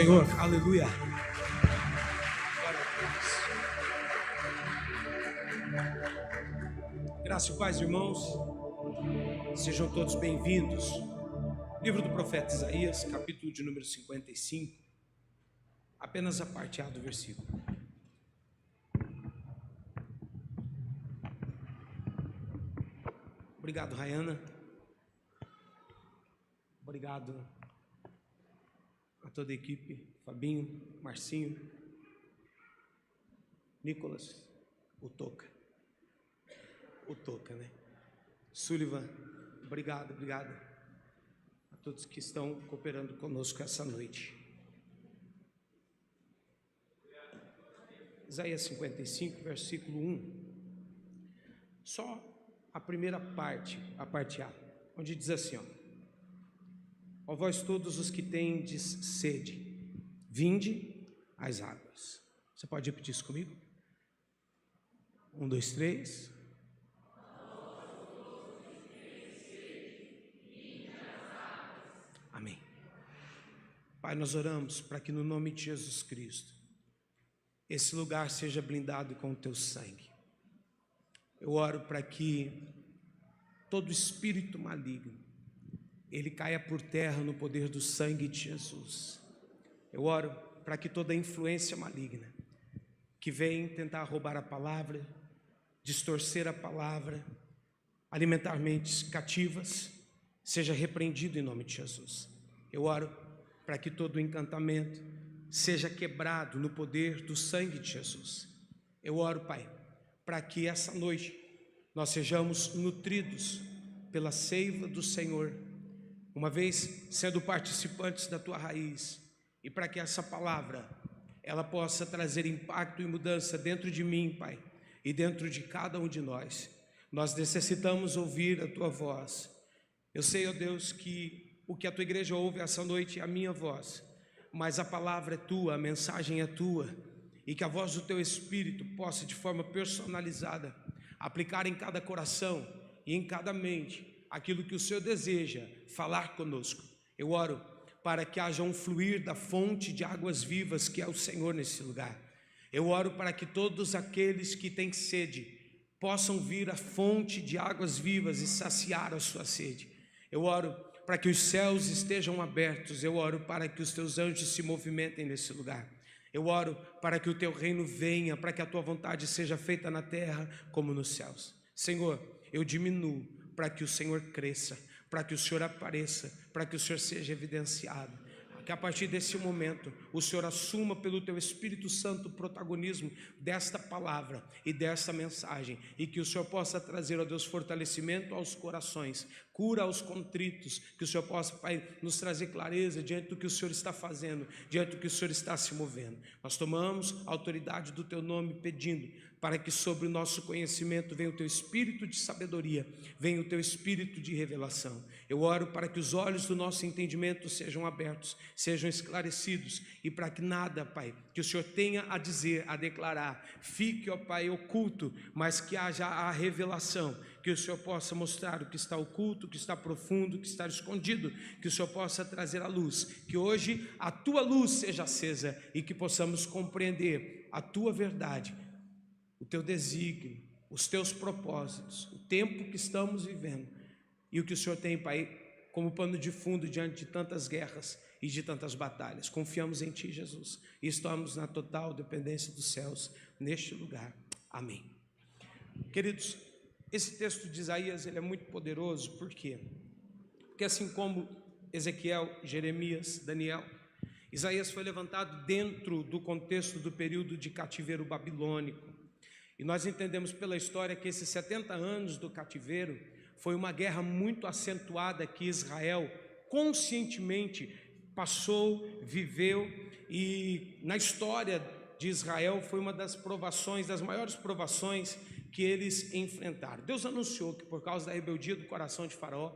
Senhor, aleluia. Graça e paz, irmãos, sejam todos bem-vindos. Livro do profeta Isaías, capítulo de número 55, apenas a parte A do versículo. Obrigado, Rayana. Obrigado a toda a equipe, Fabinho, Marcinho, Nicolas, o Toca, né? Sullivan, obrigado a todos que estão cooperando conosco essa noite. Isaías 55, versículo 1. Só a primeira parte, a parte A, onde diz assim, ó vós todos os que tendes sede, vinde às águas. Você pode repetir isso comigo? 1, 2, 3. Amém. Pai, nós oramos para que no nome de Jesus Cristo esse lugar seja blindado com o teu sangue. Eu oro para que todo espírito maligno ele caia por terra no poder do sangue de Jesus. Eu oro para que toda influência maligna que vem tentar roubar a palavra, distorcer a palavra, alimentar mentes cativas, seja repreendido em nome de Jesus. Eu oro para que todo encantamento seja quebrado no poder do sangue de Jesus. Eu oro, Pai, para que essa noite nós sejamos nutridos pela seiva do Senhor, uma vez sendo participantes da tua raiz, e para que essa palavra ela possa trazer impacto e mudança dentro de mim, Pai, e dentro de cada um de nós. Nós necessitamos ouvir a tua voz. Eu sei, ó Deus, que o que a tua igreja ouve essa noite é a minha voz, mas a palavra é tua, a mensagem é tua, e que a voz do teu Espírito possa de forma personalizada aplicar em cada coração e em cada mente aquilo que o Senhor deseja falar conosco. Eu oro para que haja um fluir da fonte de águas vivas que é o Senhor nesse lugar. Eu oro para que todos aqueles que têm sede possam vir à fonte de águas vivas e saciar a sua sede. Eu oro para que os céus estejam abertos. Eu oro para que os teus anjos se movimentem nesse lugar. Eu oro para que o teu reino venha, para que a tua vontade seja feita na terra como nos céus. Senhor, eu diminuo para que o Senhor cresça, para que o Senhor apareça, para que o Senhor seja evidenciado. Que a partir desse momento o Senhor assuma pelo teu Espírito Santo o protagonismo desta palavra e desta mensagem, e que o Senhor possa trazer, ó Deus, fortalecimento aos corações, cura aos contritos, que o Senhor possa, Pai, nos trazer clareza diante do que o Senhor está fazendo, diante do que o Senhor está se movendo. Nós tomamos a autoridade do teu nome pedindo para que sobre o nosso conhecimento venha o teu espírito de sabedoria, venha o teu espírito de revelação. Eu oro para que os olhos do nosso entendimento sejam abertos, sejam esclarecidos, e para que nada, Pai, que o Senhor tenha a dizer, a declarar, fique, ó Pai, oculto, mas que haja a revelação, que o Senhor possa mostrar o que está oculto, o que está profundo, o que está escondido, que o Senhor possa trazer a luz, que hoje a tua luz seja acesa e que possamos compreender a tua verdade, o teu desígnio, os teus propósitos, o tempo que estamos vivendo e o que o Senhor tem, Pai, como pano de fundo diante de tantas guerras e de tantas batalhas. Confiamos em Ti, Jesus, e estamos na total dependência dos céus neste lugar. Amém. Queridos, esse texto de Isaías ele é muito poderoso. Por quê? Porque assim como Ezequiel, Jeremias, Daniel, Isaías foi levantado dentro do contexto do período de cativeiro babilônico. E nós entendemos pela história que esses 70 anos do cativeiro foi uma guerra muito acentuada que Israel conscientemente passou, viveu, e na história de Israel foi uma das provações, das maiores provações que eles enfrentaram. Deus anunciou que por causa da rebeldia do coração de Faraó,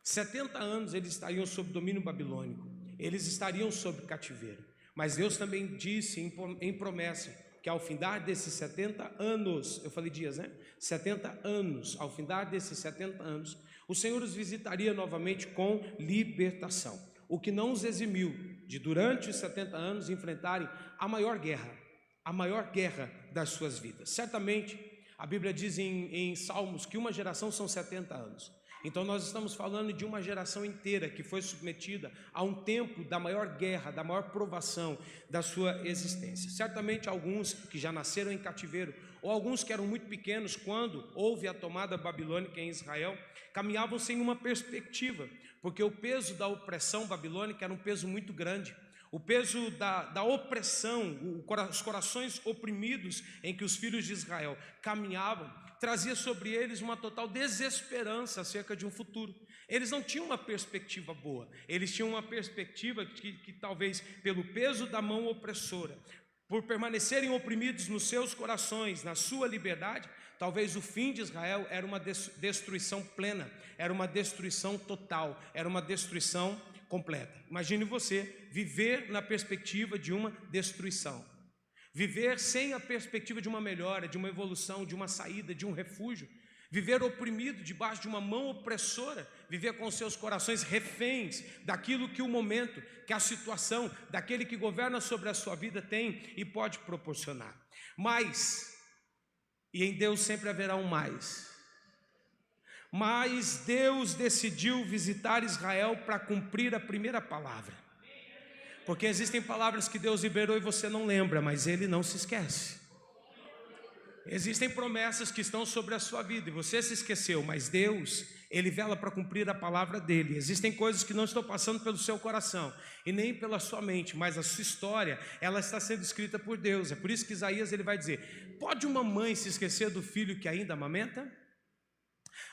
70 anos eles estariam sob domínio babilônico, eles estariam sob cativeiro. Mas Deus também disse em promessa que ao findar desses 70 anos, eu falei dias, né? 70 anos, ao findar desses 70 anos, o Senhor os visitaria novamente com libertação, o que não os eximiu de durante os 70 anos enfrentarem a maior guerra das suas vidas. Certamente, a Bíblia diz em Salmos que uma geração são 70 anos. Então nós estamos falando de uma geração inteira que foi submetida a um tempo da maior guerra, da maior provação da sua existência. Certamente alguns que já nasceram em cativeiro, ou alguns que eram muito pequenos quando houve a tomada babilônica em Israel, caminhavam sem uma perspectiva, porque o peso da opressão babilônica era um peso muito grande. O peso da opressão, os corações oprimidos em que os filhos de Israel caminhavam, trazia sobre eles uma total desesperança acerca de um futuro. Eles não tinham uma perspectiva boa, eles tinham uma perspectiva que talvez pelo peso da mão opressora, por permanecerem oprimidos nos seus corações, na sua liberdade, talvez o fim de Israel era uma destruição plena, era uma destruição total, era uma destruição completa. Imagine você viver na perspectiva de uma destruição, viver sem a perspectiva de uma melhora, de uma evolução, de uma saída, de um refúgio, viver oprimido debaixo de uma mão opressora, viver com seus corações reféns daquilo que o momento, que a situação, daquele que governa sobre a sua vida tem e pode proporcionar. Mas, e em Deus sempre haverá um mas Deus decidiu visitar Israel para cumprir a primeira palavra. Porque existem palavras que Deus liberou e você não lembra, mas Ele não se esquece. Existem promessas que estão sobre a sua vida e você se esqueceu, mas Deus, Ele vela para cumprir a palavra dEle. Existem coisas que não estão passando pelo seu coração e nem pela sua mente, mas a sua história, ela está sendo escrita por Deus. É por isso que Isaías ele vai dizer: pode uma mãe se esquecer do filho que ainda amamenta?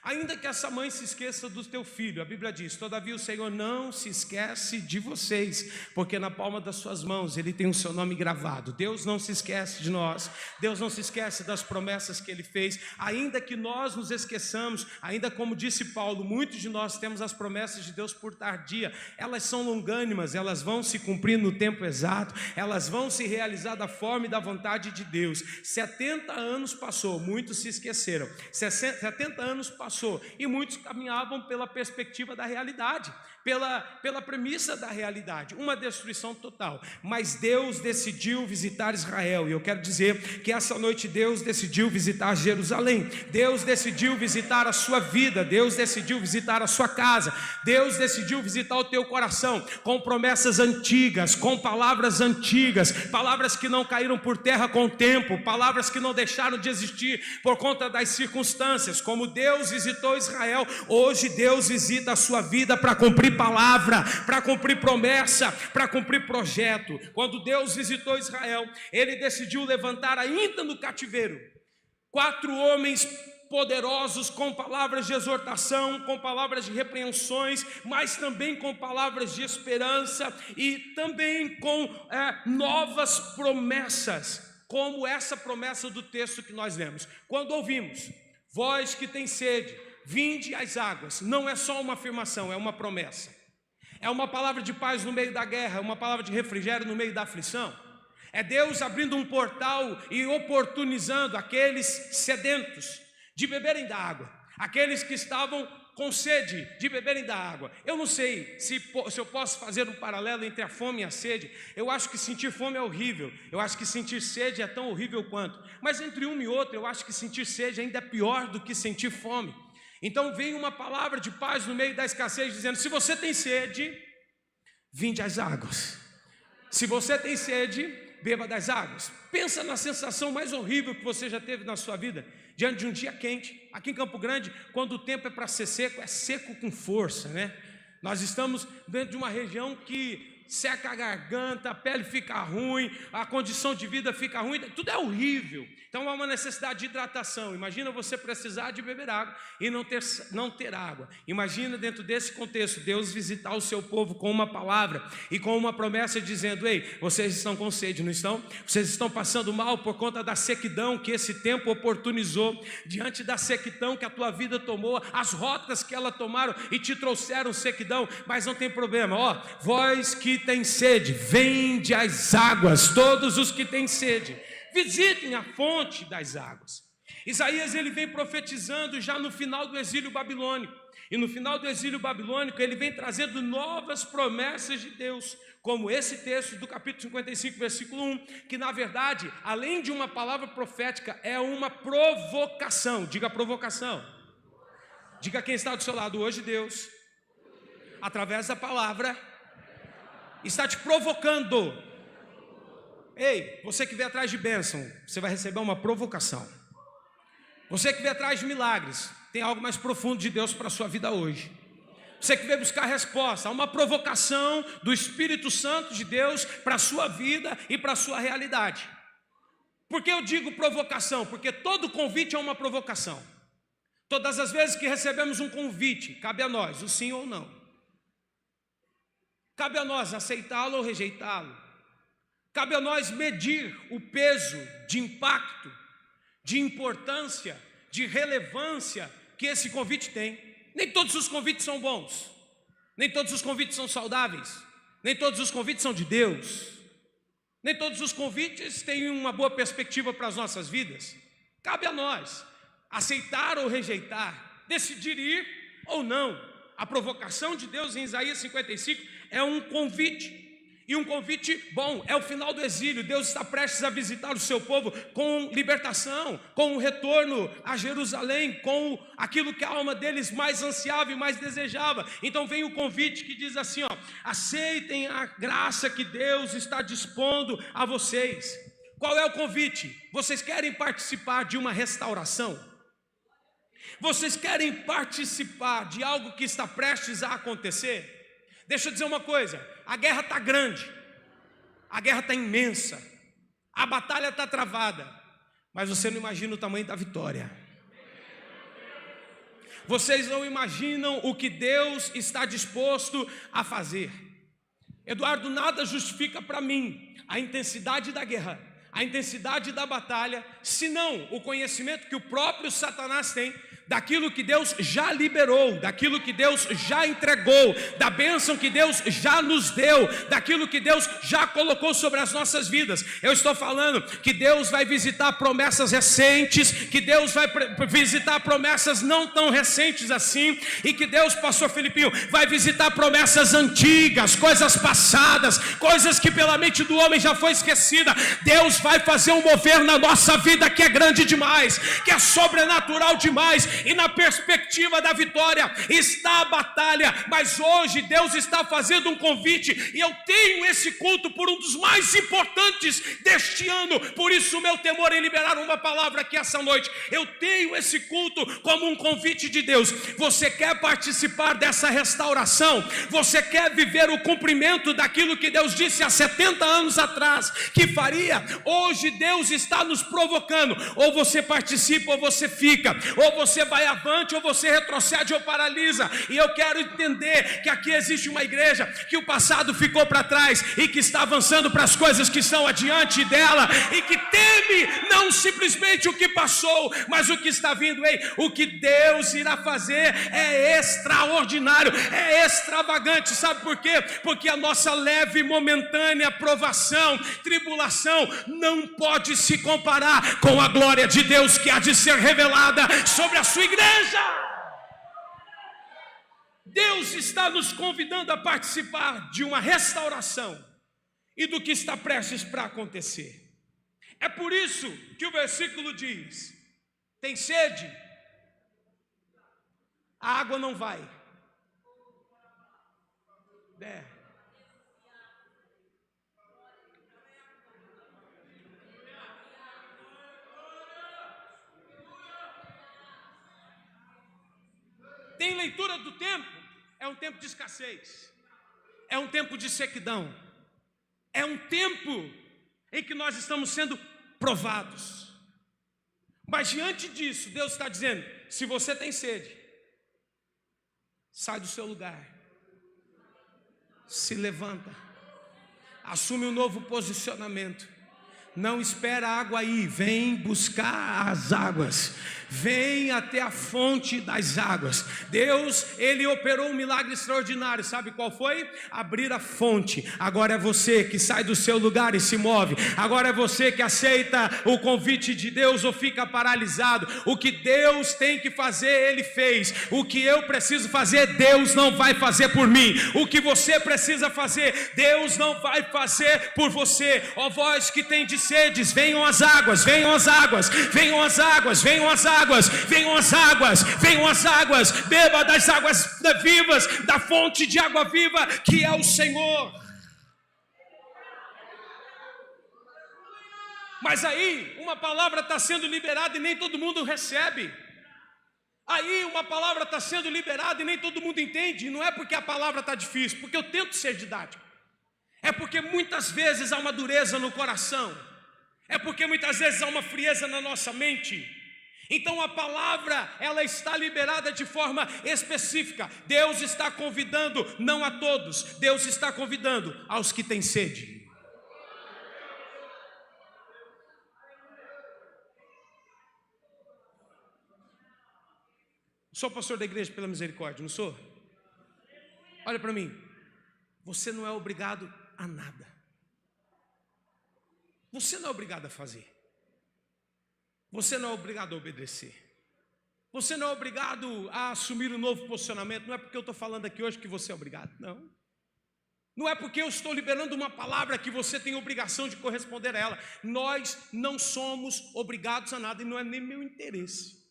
Ainda que essa mãe se esqueça do teu filho, a Bíblia diz: todavia o Senhor não se esquece de vocês, porque na palma das suas mãos Ele tem o seu nome gravado. Deus não se esquece de nós, Deus não se esquece das promessas que Ele fez, ainda que nós nos esqueçamos, ainda como disse Paulo, muitos de nós temos as promessas de Deus por tardia, elas são longânimas, elas vão se cumprir no tempo exato, elas vão se realizar da forma e da vontade de Deus. 70 anos passou, muitos se esqueceram, 70 anos passou e muitos caminhavam pela perspectiva da realidade, pela premissa da realidade, uma destruição total. Mas Deus decidiu visitar Israel, e eu quero dizer que essa noite Deus decidiu visitar Jerusalém, Deus decidiu visitar a sua vida, Deus decidiu visitar a sua casa, Deus decidiu visitar o teu coração com promessas antigas, com palavras antigas, palavras que não caíram por terra com o tempo, palavras que não deixaram de existir por conta das circunstâncias. Como Deus visitou Israel, hoje Deus visita a sua vida para cumprir palavra, para cumprir promessa, para cumprir projeto. Quando Deus visitou Israel, Ele decidiu levantar ainda no cativeiro 4 homens poderosos com palavras de exortação, com palavras de repreensões, mas também com palavras de esperança e também com novas promessas, como essa promessa do texto que nós lemos. Quando ouvimos: vós que tem sede, vinde às águas, não é só uma afirmação, é uma promessa. É uma palavra de paz no meio da guerra, é uma palavra de refrigério no meio da aflição. É Deus abrindo um portal e oportunizando aqueles sedentos de beberem da água, aqueles que estavam com sede de beberem da água. Eu não sei se eu posso fazer um paralelo entre a fome e a sede. Eu acho que sentir fome é horrível, eu acho que sentir sede é tão horrível quanto, mas entre uma e outra eu acho que sentir sede ainda é pior do que sentir fome. Então vem uma palavra de paz no meio da escassez, dizendo: se você tem sede, vinde às águas. Se você tem sede, beba das águas. Pensa na sensação mais horrível que você já teve na sua vida, diante de um dia quente. Aqui em Campo Grande, quando o tempo é para ser seco, é seco com força, né? Nós estamos dentro de uma região que seca a garganta, a pele fica ruim, a condição de vida fica ruim, tudo é horrível. Então há uma necessidade de hidratação. Imagina você precisar de beber água e não ter água. Imagina, dentro desse contexto, Deus visitar o seu povo com uma palavra e com uma promessa dizendo: ei, vocês estão com sede, não estão? Vocês estão passando mal por conta da sequidão que esse tempo oportunizou, diante da sequidão que a tua vida tomou, as rotas que ela tomaram e te trouxeram sequidão, mas não tem problema. Ó, vós que têm sede, vinde às águas, todos os que têm sede, visitem a fonte das águas. Isaías ele vem profetizando já no final do exílio babilônico. E no final do exílio babilônico, ele vem trazendo novas promessas de Deus, como esse texto do capítulo 55, versículo 1, que na verdade, além de uma palavra profética, é uma provocação. Diga provocação. Diga quem está do seu lado hoje, Deus, através da palavra, está te provocando. Ei, você que vem atrás de bênção, você vai receber uma provocação. Você que vem atrás de milagres, tem algo mais profundo de Deus para a sua vida hoje. Você que veio buscar resposta, há uma provocação do Espírito Santo de Deus para a sua vida e para a sua realidade. Por que eu digo provocação? Porque todo convite é uma provocação. Todas as vezes que recebemos um convite, cabe a nós, o sim ou não. Cabe a nós aceitá-lo ou rejeitá-lo. Cabe a nós medir o peso de impacto, de importância, de relevância que esse convite tem. Nem todos os convites são bons, nem todos os convites são saudáveis, nem todos os convites são de Deus, nem todos os convites têm uma boa perspectiva para as nossas vidas. Cabe a nós aceitar ou rejeitar, decidir ir ou não. A provocação de Deus em Isaías 55 é um convite. E um convite bom, é o final do exílio. Deus está prestes a visitar o seu povo com libertação, com o retorno a Jerusalém, com aquilo que a alma deles mais ansiava e mais desejava. Então vem o convite que diz assim, ó: aceitem a graça que Deus está dispondo a vocês. Qual é o convite? Vocês querem participar de uma restauração? Vocês querem participar de algo que está prestes a acontecer? Deixa eu dizer uma coisa, a guerra está grande, a guerra está imensa, a batalha está travada, mas você não imagina o tamanho da vitória. Vocês não imaginam o que Deus está disposto a fazer. Eduardo, nada justifica para mim a intensidade da guerra, a intensidade da batalha, senão o conhecimento que o próprio Satanás tem daquilo que Deus já liberou, daquilo que Deus já entregou, da bênção que Deus já nos deu, daquilo que Deus já colocou sobre as nossas vidas. Eu estou falando que Deus vai visitar promessas recentes, que Deus vai visitar promessas não tão recentes assim, e que Deus, pastor Felipinho, vai visitar promessas antigas, coisas passadas, coisas que pela mente do homem já foi esquecida. Deus vai fazer um mover na nossa vida que é grande demais, que é sobrenatural demais. E na perspectiva da vitória está a batalha, mas hoje Deus está fazendo um convite, e eu tenho esse culto por um dos mais importantes deste ano. Por isso o meu temor em liberar uma palavra aqui essa noite. Eu tenho esse culto como um convite de Deus. Você quer participar dessa restauração? Você quer viver o cumprimento daquilo que Deus disse há 70 anos atrás que faria? Hoje Deus está nos provocando. Ou você participa ou você fica, ou você vai avante ou você retrocede ou paralisa. E eu quero entender que aqui existe uma igreja que o passado ficou para trás e que está avançando para as coisas que estão adiante dela, e que teme não simplesmente o que passou, mas o que está vindo. Ei, o que Deus irá fazer é extraordinário, é extravagante. Sabe por quê? Porque a nossa leve e momentânea provação, tribulação, não pode se comparar com a glória de Deus que há de ser revelada sobre a sua igreja. Deus está nos convidando a participar de uma restauração e do que está prestes para acontecer. É por isso que o versículo diz: tem sede? A água não vai. Tem leitura do tempo? É um tempo de escassez, é um tempo de sequidão, é um tempo em que nós estamos sendo provados. Mas diante disso, Deus está dizendo: se você tem sede, sai do seu lugar, se levanta, assume um novo posicionamento. Não espera a água aí, vem buscar as águas. Vem até a fonte das águas. Deus, Ele operou um milagre extraordinário. Sabe qual foi? Abrir a fonte. Agora é você que sai do seu lugar e se move. Agora é você que aceita o convite de Deus ou fica paralisado. O que Deus tem que fazer, Ele fez. O que eu preciso fazer, Deus não vai fazer por mim. O que você precisa fazer, Deus não vai fazer por você. Ó vós que tendes sedes, venham as águas, venham as águas, venham as águas, venham as águas. Venham as águas, venham as águas, beba das águas vivas, da fonte de água viva que é o Senhor. Mas aí uma palavra está sendo liberada e nem todo mundo recebe. Aí uma palavra está sendo liberada e nem todo mundo entende. E não é porque a palavra está difícil, porque eu tento ser didático. É porque muitas vezes há uma dureza no coração. É porque muitas vezes há uma frieza na nossa mente. Então a palavra, ela está liberada de forma específica. Deus está convidando, não a todos, Deus está convidando aos que têm sede. Sou pastor da igreja pela misericórdia, não sou? Olha para mim, você não é obrigado a nada. Você não é obrigado a fazer. Você não é obrigado a obedecer. Você não é obrigado a assumir um novo posicionamento. Não é porque eu estou falando aqui hoje que você é obrigado, não. Não é porque eu estou liberando uma palavra que você tem obrigação de corresponder a ela. Nós não somos obrigados a nada e não é nem meu interesse.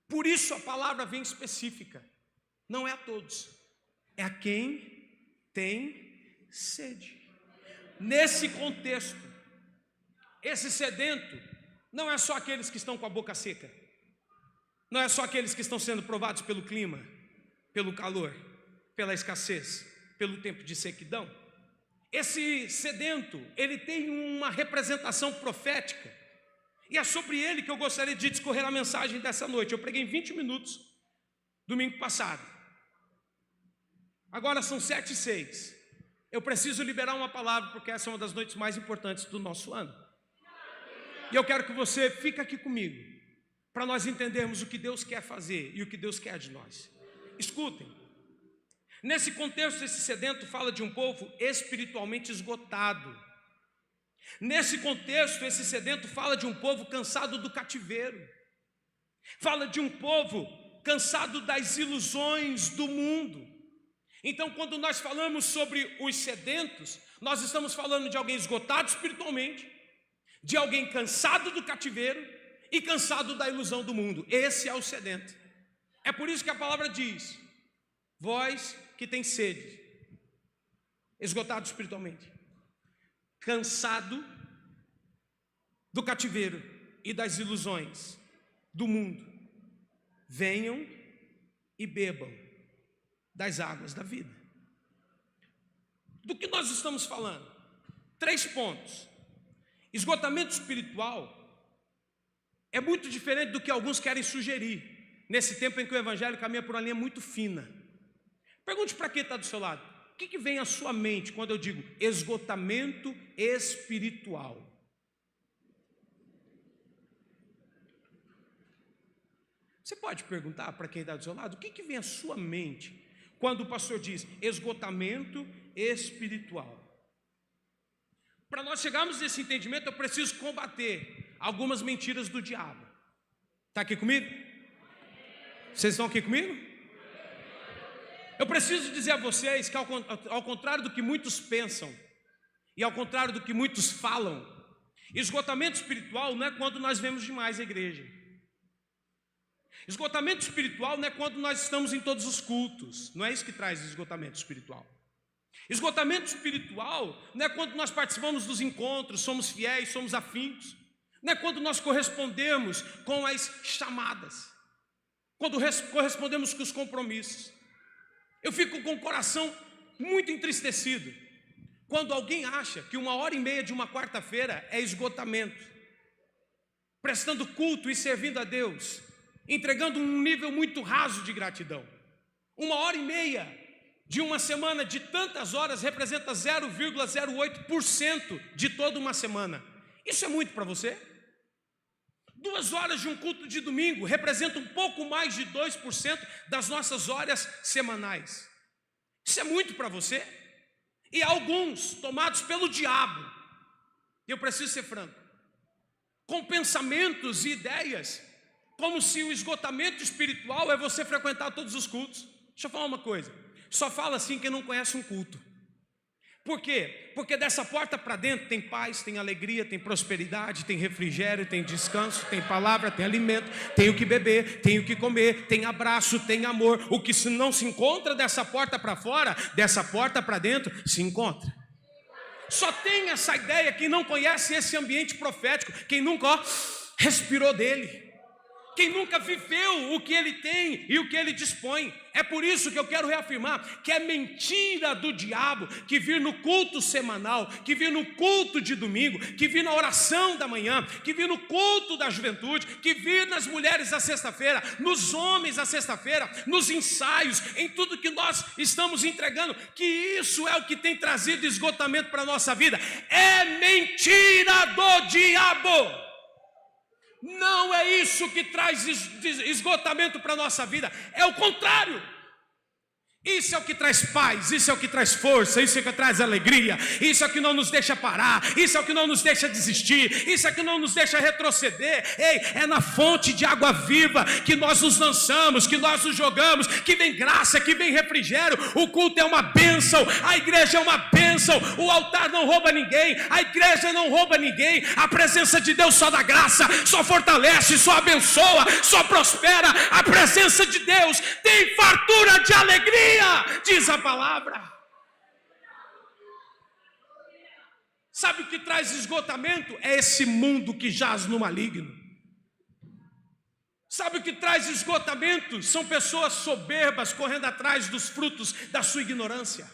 Por isso a palavra vem específica. Não é a todos, é a quem tem sede. Nesse contexto, esse sedento não é só aqueles que estão com a boca seca. Não é só aqueles que estão sendo provados pelo clima, pelo calor, pela escassez, pelo tempo de sequidão. Esse sedento, ele tem uma representação profética. E é sobre ele que eu gostaria de discorrer a mensagem dessa noite. Eu preguei em 20 minutos, domingo passado. Agora são 7h06. Eu preciso liberar uma palavra, porque essa é uma das noites mais importantes do nosso ano. E eu quero que você fique aqui comigo, para nós entendermos o que Deus quer fazer e o que Deus quer de nós. Escutem, nesse contexto esse sedento fala de um povo espiritualmente esgotado. Nesse contexto esse sedento fala de um povo cansado do cativeiro. Fala de um povo cansado das ilusões do mundo. Então quando nós falamos sobre os sedentos, nós estamos falando de alguém esgotado espiritualmente, de alguém cansado do cativeiro e cansado da ilusão do mundo. Esse é o sedento. É por isso que a palavra diz: vós que tem sede, esgotado espiritualmente, cansado do cativeiro e das ilusões do mundo, venham e bebam das águas da vida. Do que nós estamos falando? 3 pontos. Esgotamento espiritual é muito diferente do que alguns querem sugerir, nesse tempo em que o evangelho caminha por uma linha muito fina. Pergunte para quem está do seu lado: o que vem à sua mente quando eu digo esgotamento espiritual? Você pode perguntar para quem está do seu lado: o que vem à sua mente quando o pastor diz esgotamento espiritual? Para nós chegarmos nesse entendimento, eu preciso combater algumas mentiras do diabo. Está aqui comigo? Vocês estão aqui comigo? Eu preciso dizer a vocês que ao contrário do que muitos pensam e ao contrário do que muitos falam, esgotamento espiritual não é quando nós vemos demais a igreja. Esgotamento espiritual não é quando nós estamos em todos os cultos. Não é isso que traz esgotamento espiritual. Esgotamento espiritual não é quando nós participamos dos encontros, somos fiéis, somos afintos. Não é quando nós correspondemos com as chamadas, quando correspondemos com os compromissos. Eu fico com o coração muito entristecido quando alguém acha que 1h30 de uma quarta-feira é esgotamento, prestando culto e servindo a Deus, entregando um nível muito raso de gratidão. 1h30 de uma semana de tantas horas representa 0,08% de toda uma semana. Isso é muito para você? 2 horas de um culto de domingo representa um pouco mais de 2% das nossas horas semanais. Isso é muito para você? E alguns, tomados pelo diabo, eu preciso ser franco, com pensamentos e ideias, como se o esgotamento espiritual é você frequentar todos os cultos. Deixa eu falar uma coisa, só fala assim quem não conhece um culto. Por quê? Porque dessa porta para dentro tem paz, tem alegria, tem prosperidade, tem refrigério, tem descanso, tem palavra, tem alimento, tem o que beber, tem o que comer, tem abraço, tem amor. O que não se encontra dessa porta para fora, dessa porta para dentro, se encontra. Só tem essa ideia quem não conhece esse ambiente profético, quem nunca respirou dele, quem nunca viveu o que ele tem e o que ele dispõe. É por isso que eu quero reafirmar que é mentira do diabo que vir no culto semanal, que vir no culto de domingo, que vir na oração da manhã, que vir no culto da juventude, que vir nas mulheres à sexta-feira, nos homens à sexta-feira, nos ensaios, em tudo que nós estamos entregando, que isso é o que tem trazido esgotamento para a nossa vida. É mentira do diabo. Não é isso que traz esgotamento para a nossa vida, é o contrário. Isso é o que traz paz, isso é o que traz força, isso é o que traz alegria, isso é o que não nos deixa parar, isso é o que não nos deixa desistir, isso é o que não nos deixa retroceder. Ei, é na fonte de água viva que nós nos lançamos, que nós nos jogamos, que vem graça, que vem refrigério. O culto é uma bênção, a igreja é uma bênção, o altar não rouba ninguém, a igreja não rouba ninguém, a presença de Deus só dá graça, só fortalece, só abençoa, só prospera. A presença de Deus tem fartura de alegria, diz a palavra. Sabe o que traz esgotamento? É esse mundo que jaz no maligno. Sabe o que traz esgotamento? São pessoas soberbas correndo atrás dos frutos da sua ignorância.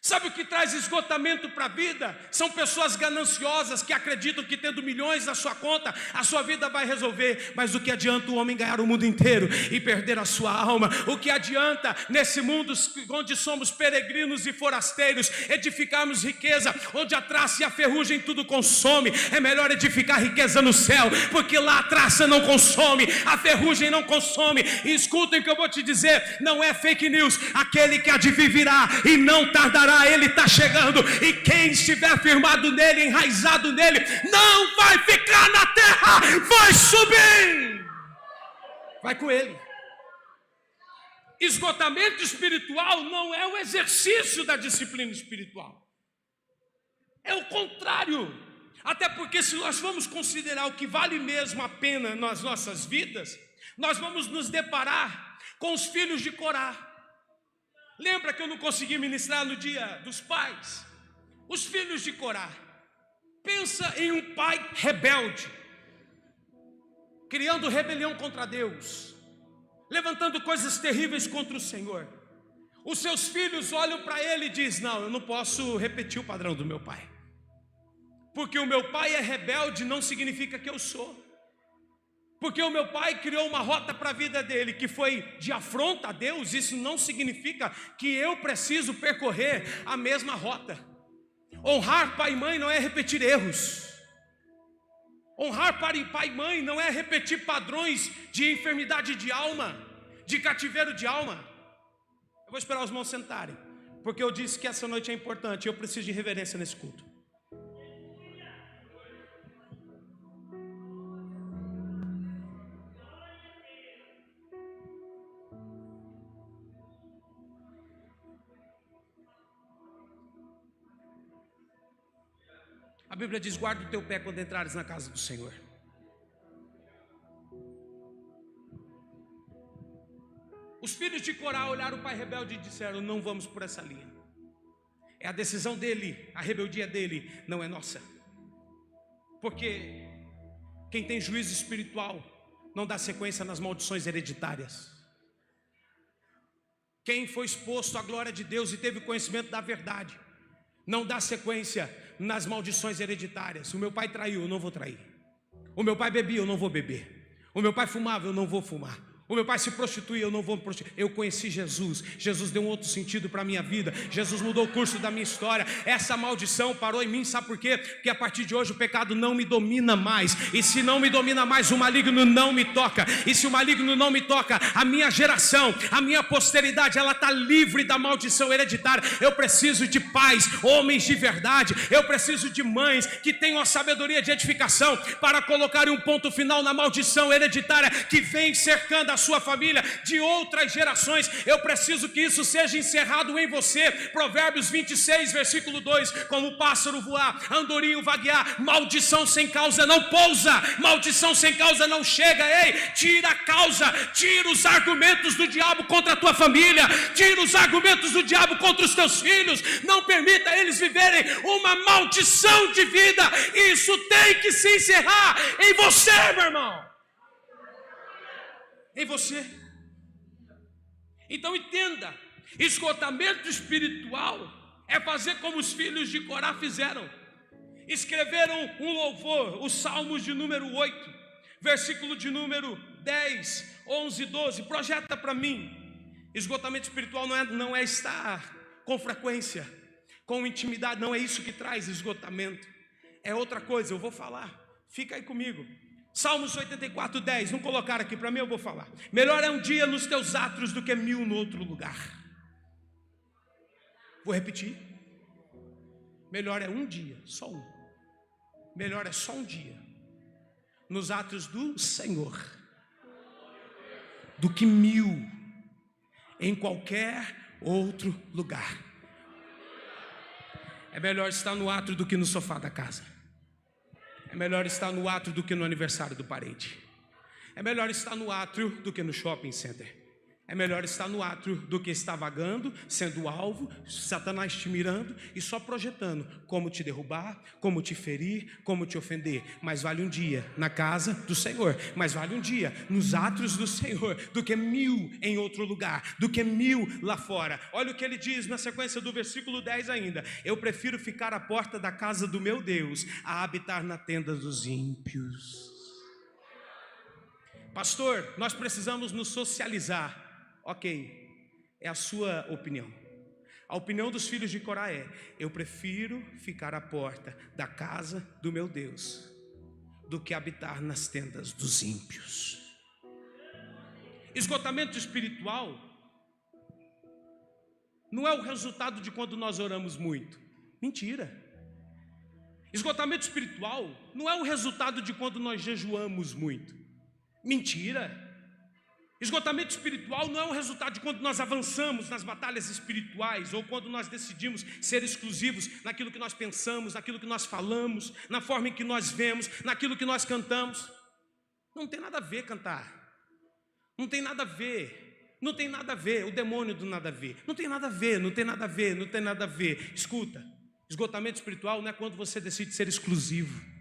Sabe o que traz esgotamento para a vida? São pessoas gananciosas que acreditam que tendo milhões na sua conta, a sua vida vai resolver. Mas o que adianta o homem ganhar o mundo inteiro e perder a sua alma? O que adianta nesse mundo onde somos peregrinos e forasteiros edificarmos riqueza, onde a traça e a ferrugem tudo consome? É melhor edificar riqueza no céu, porque lá a traça não consome, a ferrugem não consome. E escutem o que eu vou te dizer, não é fake news. Aquele que há de vir virá e não tardará. Ele está chegando, e quem estiver firmado nele, enraizado nele, não vai ficar na terra, vai subir, vai com ele. Esgotamento espiritual não é o exercício da disciplina espiritual, é o contrário. Até porque se nós vamos considerar o que vale mesmo a pena nas nossas vidas, nós vamos nos deparar com os filhos de Corá. Lembra que eu não consegui ministrar no dia dos pais? Os filhos de Corá. Pensa em um pai rebelde, criando rebelião contra Deus, levantando coisas terríveis contra o Senhor. Os seus filhos olham para ele e dizem: não, eu não posso repetir o padrão do meu pai, porque o meu pai é rebelde não significa que eu sou. Porque o meu pai criou uma rota para a vida dele que foi de afronta a Deus, isso não significa que eu preciso percorrer a mesma rota. Honrar pai e mãe não é repetir erros. Honrar pai e mãe não é repetir padrões de enfermidade de alma, de cativeiro de alma. Eu vou esperar os irmãos sentarem, porque eu disse que essa noite é importante, eu preciso de reverência nesse culto. A Bíblia diz: guarda o teu pé quando entrares na casa do Senhor. Os filhos de Corá olharam o pai rebelde e disseram: não vamos por essa linha. É a decisão dele, a rebeldia dele, não é nossa. Porque quem tem juízo espiritual não dá sequência nas maldições hereditárias. Quem foi exposto à glória de Deus e teve conhecimento da verdade não dá sequência nas maldições hereditárias. O meu pai traiu, eu não vou trair. O meu pai bebia, eu não vou beber. O meu pai fumava, eu não vou fumar. O meu pai se prostitui, eu não vou me prostituir. Eu conheci Jesus, Jesus deu um outro sentido para a minha vida, Jesus mudou o curso da minha história. Essa maldição parou em mim, sabe por quê? Porque a partir de hoje o pecado não me domina mais. E se não me domina mais, o maligno não me toca. E se o maligno não me toca, a minha geração, a minha posteridade, ela está livre da maldição hereditária. Eu preciso de pais, homens de verdade. Eu preciso de mães que tenham a sabedoria de edificação para colocarem um ponto final na maldição hereditária que vem cercando a sua família de outras gerações. Eu preciso que isso seja encerrado em você. Provérbios 26, versículo 2: como o pássaro voar, andorinho vaguear, maldição sem causa não pousa, maldição sem causa não chega. Ei, tira a causa, tira os argumentos do diabo contra a tua família, tira os argumentos do diabo contra os teus filhos, não permita eles viverem uma maldição de vida. Isso tem que se encerrar em você, meu irmão, em você. Então entenda, esgotamento espiritual é fazer como os filhos de Corá fizeram. Escreveram um louvor, os Salmos de número 8, versículo de número 10, 11, 12, projeta para mim. Esgotamento espiritual não é estar com frequência, com intimidade, não é isso que traz esgotamento, é outra coisa, eu vou falar, fica aí comigo. Salmos 84, 10, não colocaram aqui para mim, eu vou falar. Melhor é um dia nos teus átrios do que 1000 no outro lugar. Vou repetir. Melhor é um dia, só um. Melhor é só um dia nos átrios do Senhor do que 1000 em qualquer outro lugar. É melhor estar no átrio do que no sofá da casa. É melhor estar no átrio do que no aniversário do parente. É melhor estar no átrio do que no shopping center. É melhor estar no átrio do que estar vagando, sendo alvo, Satanás te mirando e só projetando como te derrubar, como te ferir, como te ofender. Mas vale um dia na casa do Senhor, mas vale um dia nos átrios do Senhor do que 1000 em outro lugar, do que 1000 lá fora. Olha o que ele diz na sequência do versículo 10 ainda: eu prefiro ficar à porta da casa do meu Deus a habitar na tenda dos ímpios. Pastor, nós precisamos nos socializar. Ok, é a sua opinião. A opinião dos filhos de Corá é: eu prefiro ficar à porta da casa do meu Deus do que habitar nas tendas dos ímpios. Esgotamento espiritual não é o resultado de quando nós oramos muito. Mentira. Esgotamento espiritual não é o resultado de quando nós jejuamos muito. Mentira. Esgotamento espiritual não é o resultado de quando nós avançamos nas batalhas espirituais ou quando nós decidimos ser exclusivos naquilo que nós pensamos, naquilo que nós falamos, na forma em que nós vemos, naquilo que nós cantamos. Não tem nada a ver cantar. Não tem nada a ver. Não tem nada a ver. O demônio do nada a ver. Não tem nada a ver, não tem nada a ver, não tem nada a ver. Escuta, esgotamento espiritual não é quando você decide ser exclusivo.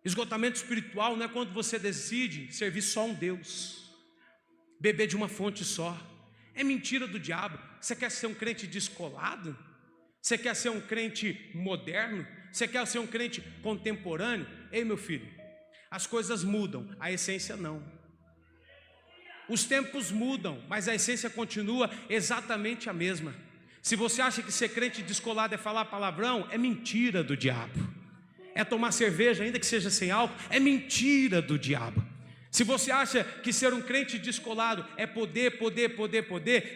Esgotamento espiritual não é quando você decide servir só um Deus, beber de uma fonte só. É mentira do diabo. Você quer ser um crente descolado? Você quer ser um crente moderno? Você quer ser um crente contemporâneo? Ei, meu filho, as coisas mudam, a essência não. Os tempos mudam, mas a essência continua exatamente a mesma. Se você acha que ser crente descolado é falar palavrão, é mentira do diabo. É tomar cerveja, ainda que seja sem álcool, é mentira do diabo. Se você acha que ser um crente descolado é poder,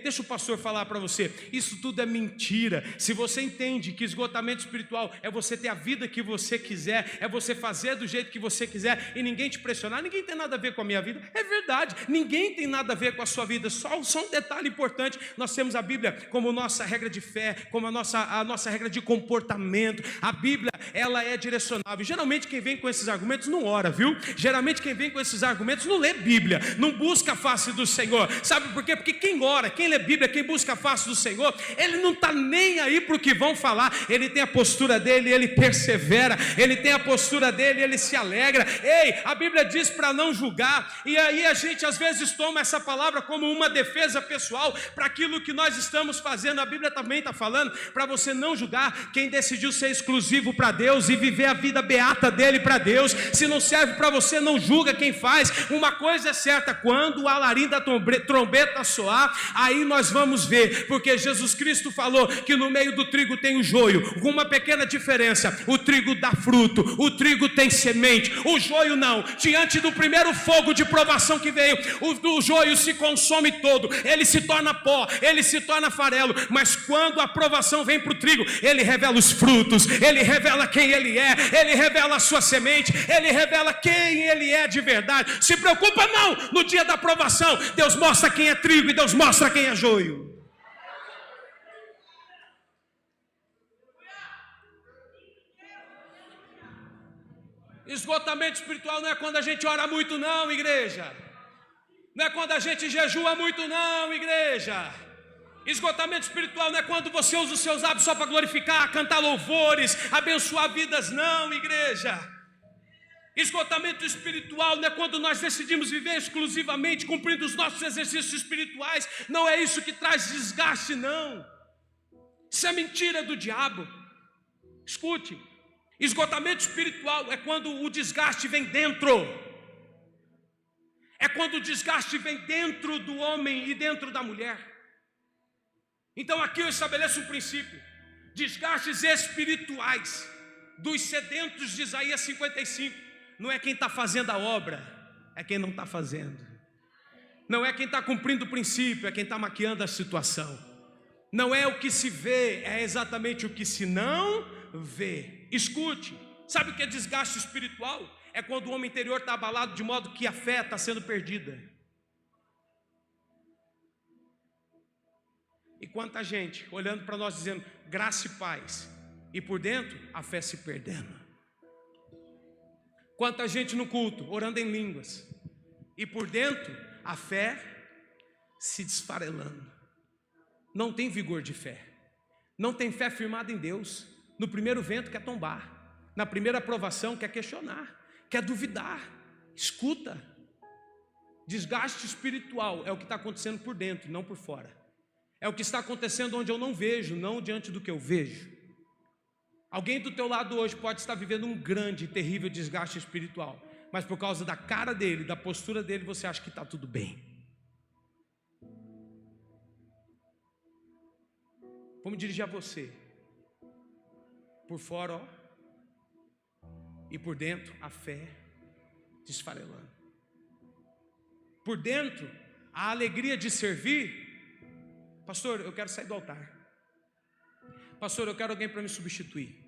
deixa o pastor falar para você, isso tudo é mentira. Se você entende que esgotamento espiritual é você ter a vida que você quiser, é você fazer do jeito que você quiser e ninguém te pressionar, ninguém tem nada a ver com a minha vida, é verdade, ninguém tem nada a ver com a sua vida. Só um detalhe importante: nós temos a Bíblia como nossa regra de fé, como a nossa regra de comportamento. A Bíblia, ela é direcionável. Geralmente quem vem com esses argumentos não ora, viu? Geralmente quem vem com esses argumentos não lê Bíblia, não busca a face do Senhor. Sabe por quê? Porque quem ora, quem lê Bíblia, quem busca a face do Senhor, ele não está nem aí para o que vão falar. Ele tem a postura dele, ele persevera. Ele tem a postura dele, ele se alegra. Ei, a Bíblia diz para não julgar. E aí a gente às vezes toma essa palavra como uma defesa pessoal para aquilo que nós estamos fazendo. A Bíblia também está falando para você não julgar quem decidiu ser exclusivo para Deus e viver a vida beata dele para Deus. Se não serve para você, não julga quem faz. Mas uma coisa é certa, quando o alarim da trombeta soar, aí nós vamos ver, porque Jesus Cristo falou que no meio do trigo tem o joio, com uma pequena diferença: o trigo dá fruto, o trigo tem semente, o joio não. Diante do primeiro fogo de provação que veio, o joio se consome todo, ele se torna pó, ele se torna farelo. Mas quando a provação vem para o trigo, ele revela os frutos, ele revela quem ele é, ele revela a sua semente, ele revela quem ele é de verdade. Se preocupa não, no dia da provação Deus mostra quem é trigo e Deus mostra quem é joio. Esgotamento espiritual não é quando a gente ora muito não, igreja. Não é quando a gente jejua muito não, igreja. Esgotamento espiritual não é quando você usa os seus hábitos só para glorificar, cantar louvores, abençoar vidas, não, igreja. Esgotamento espiritual não é quando nós decidimos viver exclusivamente cumprindo os nossos exercícios espirituais. Não é isso que traz desgaste, não. Isso é mentira do diabo. Escute, esgotamento espiritual é quando o desgaste vem dentro. É quando o desgaste vem dentro do homem e dentro da mulher. Então aqui eu estabeleço um princípio: desgastes espirituais dos sedentos de Isaías 55. Não é quem está fazendo a obra, é quem não está fazendo. Não é quem está cumprindo o princípio, é quem está maquiando a situação. Não é o que se vê, é exatamente o que se não vê. Escute, sabe o que é desgaste espiritual? É quando o homem interior está abalado de modo que a fé está sendo perdida. E quanta gente olhando para nós dizendo graça e paz, e por dentro a fé se perdendo. Quanta gente no culto orando em línguas, e por dentro a fé se desfarelando. Não tem vigor de fé, não tem fé firmada em Deus. No primeiro vento quer tombar, na primeira provação quer questionar, quer duvidar. Escuta, desgaste espiritual é o que está acontecendo por dentro, não por fora. É o que está acontecendo onde eu não vejo, não diante do que eu vejo. Alguém do teu lado hoje pode estar vivendo um grande e terrível desgaste espiritual, mas por causa da cara dele, da postura dele, você acha que está tudo bem. Vou me dirigir a você. Por fora, ó, e por dentro, a fé desfarelando. Por dentro, a alegria de servir. Pastor, eu quero sair do altar. Pastor, eu quero alguém para me substituir.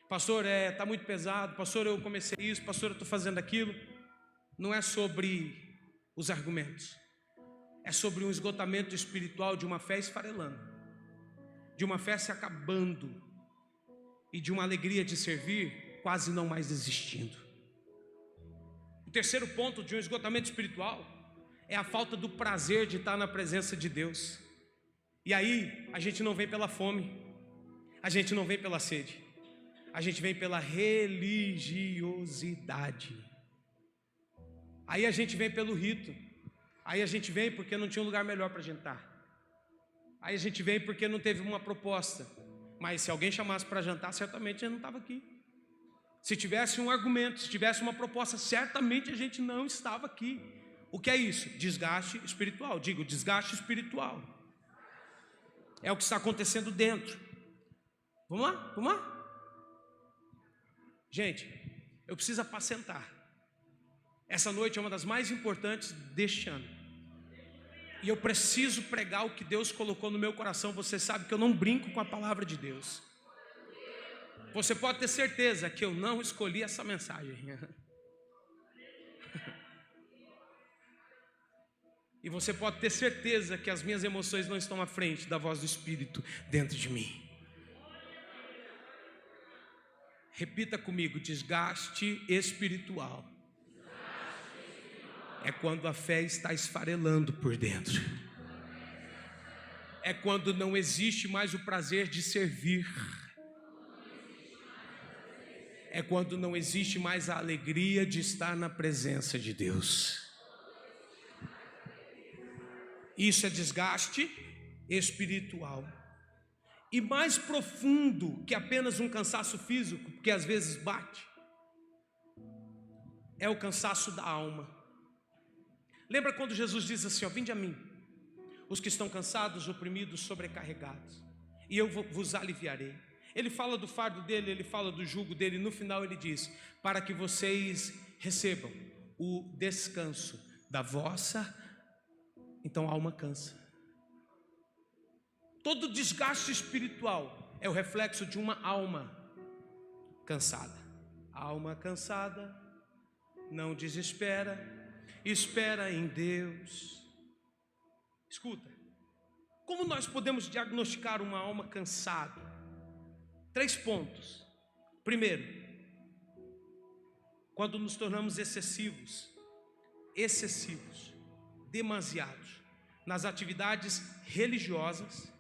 Pastor, está muito pesado. Pastor, eu comecei isso. Pastor, eu estou fazendo aquilo. Não é sobre os argumentos. É sobre um esgotamento espiritual de uma fé esfarelando, de uma fé se acabando e de uma alegria de servir quase não mais existindo. O terceiro ponto de um esgotamento espiritual é a falta do prazer de estar na presença de Deus. E aí a gente não vem pela fome, a gente não vem pela sede, a gente vem pela religiosidade. Aí a gente vem pelo rito. Aí a gente vem porque não tinha um lugar melhor para jantar. Aí a gente vem porque não teve uma proposta. Mas se alguém chamasse para jantar, certamente a gente não estava aqui. Se tivesse um argumento, se tivesse uma proposta, certamente a gente não estava aqui. O que é isso? Desgaste espiritual. Digo, desgaste espiritual. É o que está acontecendo dentro. Vamos lá? Vamos lá? Gente, eu preciso apacentar. Essa noite é uma das mais importantes deste ano. E eu preciso pregar o que Deus colocou no meu coração. Você sabe que eu não brinco com a palavra de Deus. Você pode ter certeza que eu não escolhi essa mensagem. E você pode ter certeza que as minhas emoções não estão à frente da voz do Espírito dentro de mim. Repita comigo: desgaste espiritual é quando a fé está esfarelando por dentro. É quando não existe mais o prazer de servir. É quando não existe mais a alegria de estar na presença de Deus. Isso é desgaste espiritual. E mais profundo que apenas um cansaço físico, porque às vezes bate, é o cansaço da alma. Lembra quando Jesus diz assim, ó, vinde a mim, os que estão cansados, oprimidos, sobrecarregados, e eu vos aliviarei. Ele fala do fardo dele, ele fala do jugo dele, e no final ele diz, para que vocês recebam o descanso da vossa. Então a alma cansa. Todo desgaste espiritual é o reflexo de uma alma cansada. A alma cansada não desespera, espera em Deus. Escuta, como nós podemos diagnosticar uma alma cansada? 3 pontos. Primeiro, quando nos tornamos excessivos, demasiados, nas atividades religiosas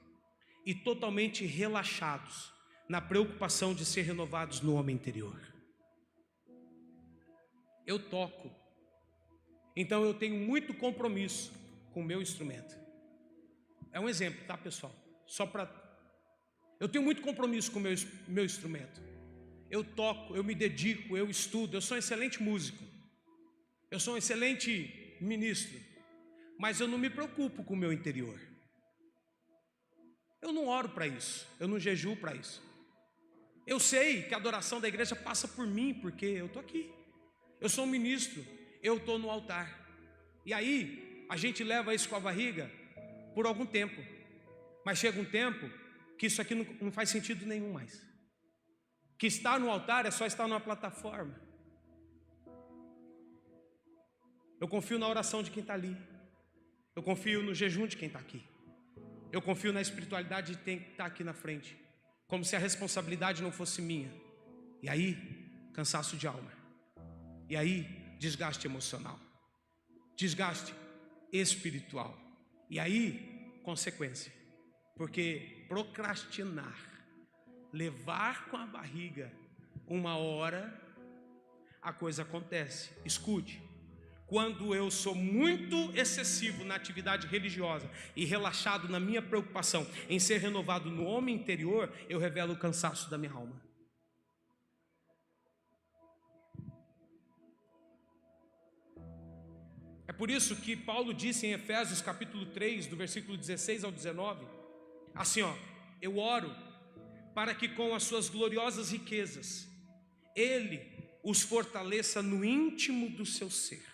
e totalmente relaxados na preocupação de ser renovados no homem interior. Eu toco, então eu tenho muito compromisso com o meu instrumento. É um exemplo, tá, pessoal? Eu tenho muito compromisso com o meu instrumento. Eu toco, eu me dedico, eu estudo, eu sou um excelente músico, eu sou um excelente ministro, mas eu não me preocupo com o meu interior. Eu não oro para isso, eu não jejuo para isso. Eu sei que a adoração da igreja passa por mim, porque eu estou aqui. Eu sou um ministro, eu estou no altar. E aí, a gente leva isso com a barriga por algum tempo. Mas chega um tempo que isso aqui não faz sentido nenhum mais. Que estar no altar é só estar numa plataforma. Eu confio na oração de quem está ali. Eu confio no jejum de quem está aqui. Eu confio na espiritualidade de quem está aqui na frente. Como se a responsabilidade não fosse minha. E aí, cansaço de alma. E aí, desgaste emocional. Desgaste espiritual. E aí, consequência. Porque procrastinar, levar com a barriga, uma hora, a coisa acontece. Escute. Quando eu sou muito excessivo na atividade religiosa e relaxado na minha preocupação em ser renovado no homem interior, eu revelo o cansaço da minha alma. É por isso que Paulo disse em Efésios capítulo 3, do versículo 16 ao 19, assim ó, eu oro para que com as suas gloriosas riquezas, Ele os fortaleça no íntimo do seu ser,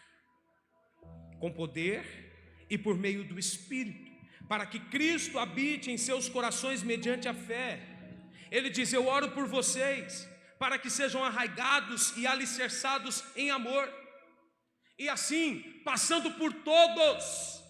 com poder e por meio do Espírito, para que Cristo habite em seus corações mediante a fé. Ele diz, eu oro por vocês, para que sejam arraigados e alicerçados em amor, e assim, passando por todos,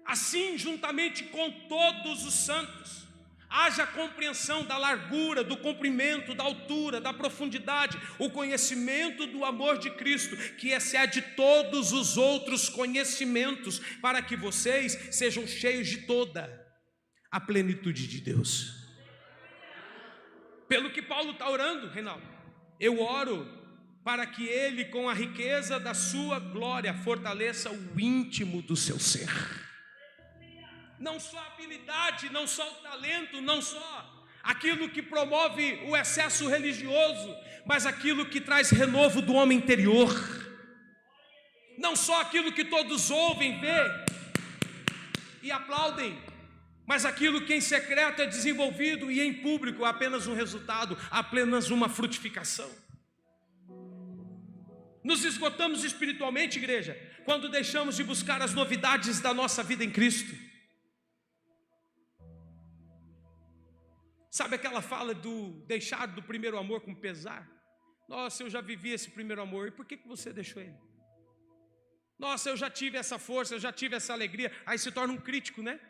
assim juntamente com todos os santos, haja compreensão da largura, do comprimento, da altura, da profundidade, o conhecimento do amor de Cristo, que excede todos os outros conhecimentos, para que vocês sejam cheios de toda a plenitude de Deus. Pelo que Paulo está orando, Reinaldo, eu oro para que Ele, com a riqueza da sua glória, fortaleça o íntimo do seu ser. Não só a habilidade, não só o talento, não só aquilo que promove o excesso religioso, mas aquilo que traz renovo do homem interior. Não só aquilo que todos ouvem, vê e aplaudem, mas aquilo que em secreto é desenvolvido e em público é apenas um resultado, apenas uma frutificação. Nos esgotamos espiritualmente, igreja, quando deixamos de buscar as novidades da nossa vida em Cristo. Sabe aquela fala do deixar do primeiro amor com pesar? Nossa, eu já vivi esse primeiro amor, e por que você deixou ele? Nossa, eu já tive essa força, eu já tive essa alegria. Aí se torna um crítico, né?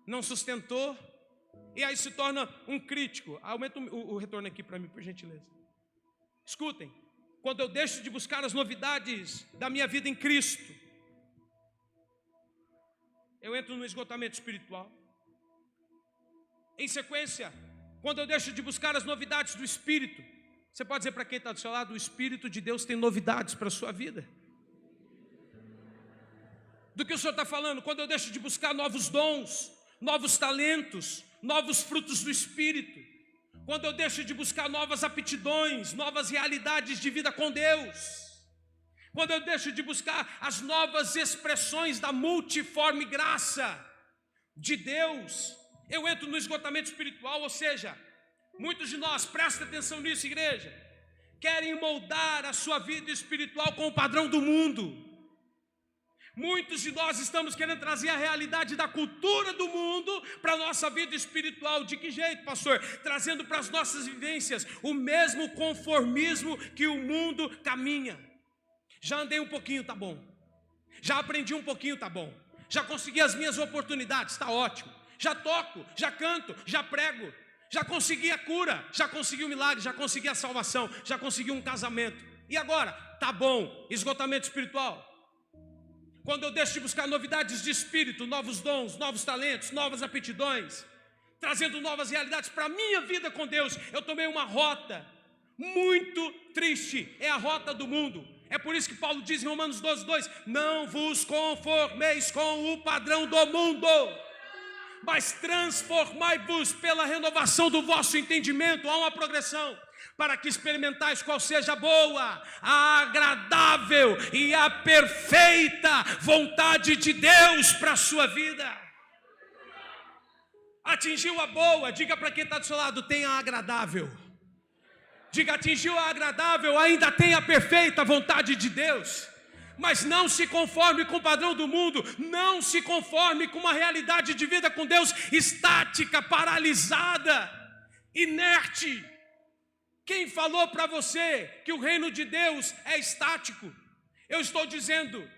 Não sustentou, e aí se torna um crítico. Aumenta o retorno aqui para mim, por gentileza. Escutem, quando eu deixo de buscar as novidades da minha vida em Cristo, eu entro no esgotamento espiritual. Em sequência, quando eu deixo de buscar as novidades do Espírito, você pode dizer para quem está do seu lado, o Espírito de Deus tem novidades para a sua vida. Do que o Senhor está falando? Quando eu deixo de buscar novos dons, novos talentos, novos frutos do Espírito, quando eu deixo de buscar novas aptidões, novas realidades de vida com Deus, quando eu deixo de buscar as novas expressões da multiforme graça de Deus, eu entro no esgotamento espiritual. Ou seja, muitos de nós, presta atenção nisso, igreja, querem moldar a sua vida espiritual com o padrão do mundo. Muitos de nós estamos querendo trazer a realidade da cultura do mundo para a nossa vida espiritual. De que jeito, pastor? Trazendo para as nossas vivências o mesmo conformismo que o mundo caminha. Já andei um pouquinho, tá bom. Já aprendi um pouquinho, tá bom. Já consegui as minhas oportunidades, tá ótimo. Já toco, já canto, já prego. Já consegui a cura, já consegui o milagre, já consegui a salvação, já consegui um casamento. E agora? Tá bom. Esgotamento espiritual. Quando eu deixo de buscar novidades de espírito, novos dons, novos talentos, novas aptidões, trazendo novas realidades para a minha vida com Deus, eu tomei uma rota muito triste. É a rota do mundo. É por isso que Paulo diz em Romanos 12:2: não vos conformeis com o padrão do mundo, mas transformai-vos pela renovação do vosso entendimento. Há uma progressão, para que experimentais qual seja a boa, a agradável e a perfeita vontade de Deus para a sua vida. Atingiu a boa, diga para quem está do seu lado: tem a agradável. Diga: atingiu a agradável, ainda tem a perfeita vontade de Deus. Mas não se conforme com o padrão do mundo, não se conforme com uma realidade de vida com Deus estática, paralisada, inerte. Quem falou para você que o reino de Deus é estático? Eu estou dizendo: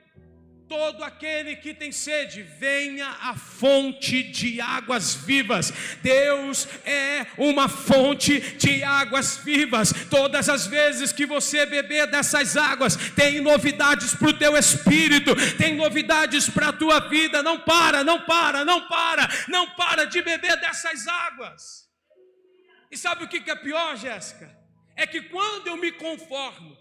todo aquele que tem sede, venha à fonte de águas vivas. Deus é uma fonte de águas vivas. Todas as vezes que você beber dessas águas, tem novidades para o teu espírito, tem novidades para a tua vida. Não para de beber dessas águas. E sabe o que é pior, Jéssica? É que quando eu me conformo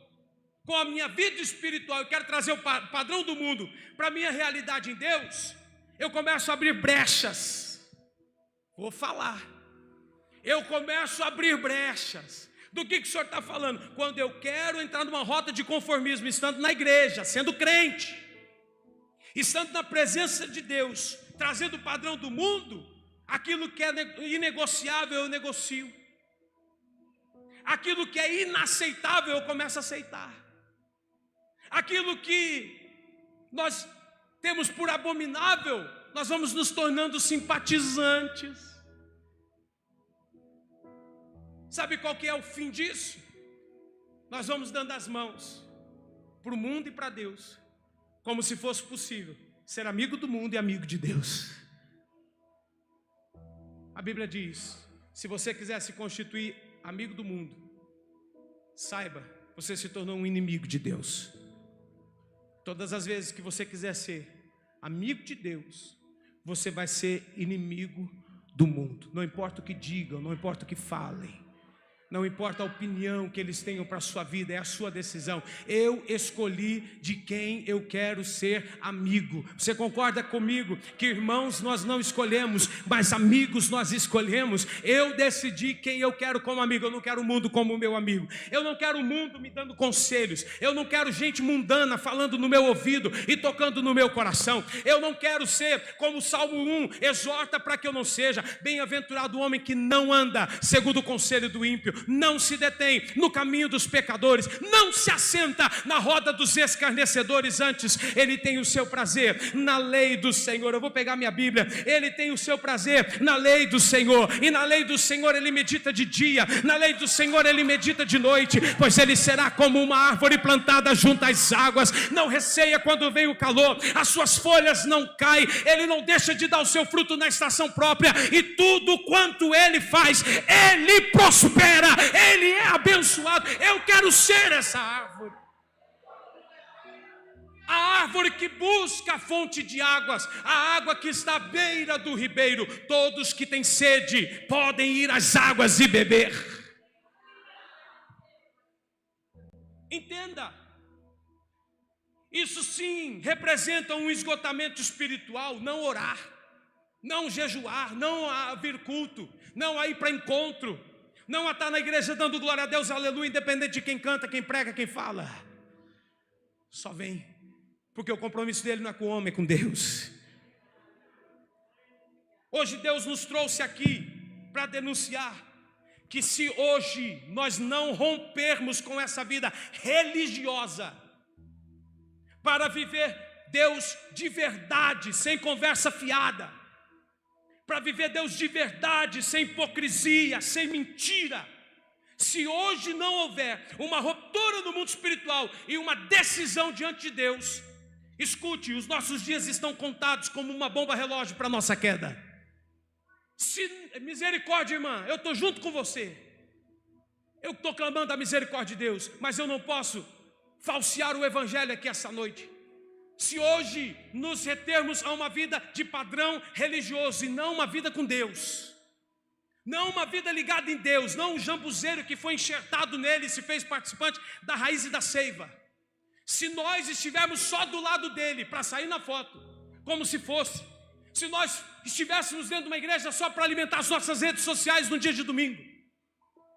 com a minha vida espiritual, eu quero trazer o padrão do mundo para a minha realidade em Deus, eu começo a abrir brechas. Vou falar. Eu começo a abrir brechas. Do que o senhor está falando? Quando eu quero entrar numa rota de conformismo, estando na igreja, sendo crente, estando na presença de Deus, trazendo o padrão do mundo, aquilo que é inegociável eu negocio. Aquilo que é inaceitável eu começo a aceitar. Aquilo que nós temos por abominável, nós vamos nos tornando simpatizantes. Sabe qual que é o fim disso? Nós vamos dando as mãos para o mundo e para Deus, como se fosse possível ser amigo do mundo e amigo de Deus. A Bíblia diz: se você quiser se constituir amigo do mundo, saiba, você se tornou um inimigo de Deus. Todas as vezes que você quiser ser amigo de Deus, você vai ser inimigo do mundo. Não importa o que digam, não importa o que falem, não importa a opinião que eles tenham para a sua vida, é a sua decisão. Eu escolhi de quem eu quero ser amigo. Você concorda comigo que irmãos nós não escolhemos, mas amigos nós escolhemos? Eu decidi quem eu quero como amigo. Eu não quero o mundo como meu amigo. Eu não quero o mundo me dando conselhos. Eu não quero gente mundana falando no meu ouvido e tocando no meu coração. Eu não quero ser como o Salmo 1 exorta para que eu não seja. Bem-aventurado o homem que não anda segundo o conselho do ímpio, não se detém no caminho dos pecadores, não se assenta na roda dos escarnecedores. Antes ele tem o seu prazer na lei do Senhor. Eu vou pegar minha Bíblia. Ele tem o seu prazer na lei do Senhor, e na lei do Senhor ele medita de dia, na lei do Senhor ele medita de noite. Pois ele será como uma árvore plantada junto às águas, não receia quando vem o calor, as suas folhas não caem, ele não deixa de dar o seu fruto na estação própria, e tudo quanto ele faz, ele prospera. Ele é abençoado. Eu quero ser essa árvore. A árvore que busca a fonte de águas, a água que está à beira do ribeiro. Todos que têm sede podem ir às águas e beber. Entenda. Isso sim representa um esgotamento espiritual. Não orar, não jejuar, não vir culto, não ir para encontro, não a estar na igreja dando glória a Deus, aleluia, independente de quem canta, quem prega, quem fala. Só vem, porque o compromisso dele não é com o homem, é com Deus. Hoje Deus nos trouxe aqui para denunciar que se hoje nós não rompermos com essa vida religiosa, para viver Deus de verdade, sem conversa fiada, para viver Deus de verdade, sem hipocrisia, sem mentira, se hoje não houver uma ruptura no mundo espiritual e uma decisão diante de Deus, escute, os nossos dias estão contados como uma bomba relógio para a nossa queda. Misericórdia, irmã, eu estou junto com você, eu estou clamando a misericórdia de Deus, mas eu não posso falsear o evangelho aqui essa noite. Se hoje nos retermos a uma vida de padrão religioso e não uma vida com Deus, não uma vida ligada em Deus, não um jambuzeiro que foi enxertado nele e se fez participante da raiz e da seiva, se nós estivermos só do lado dele para sair na foto, como se fosse, se nós estivéssemos dentro de uma igreja só para alimentar as nossas redes sociais no dia de domingo,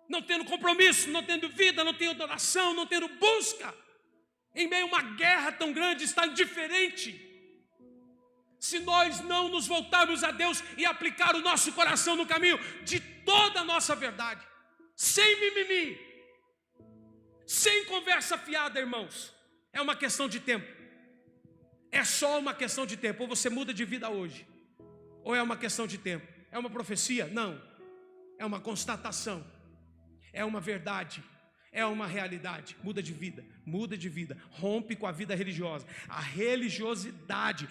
não tendo compromisso, não tendo vida, não tendo oração, não tendo busca, em meio a uma guerra tão grande, está indiferente. Se nós não nos voltarmos a Deus e aplicar o nosso coração no caminho de toda a nossa verdade, sem mimimi, sem conversa fiada, irmãos, é uma questão de tempo. É só uma questão de tempo. Ou você muda de vida hoje, ou é uma questão de tempo. É uma profecia? Não. É uma constatação. É uma verdade. É uma realidade. Muda de vida, rompe com a vida religiosa. A religiosidade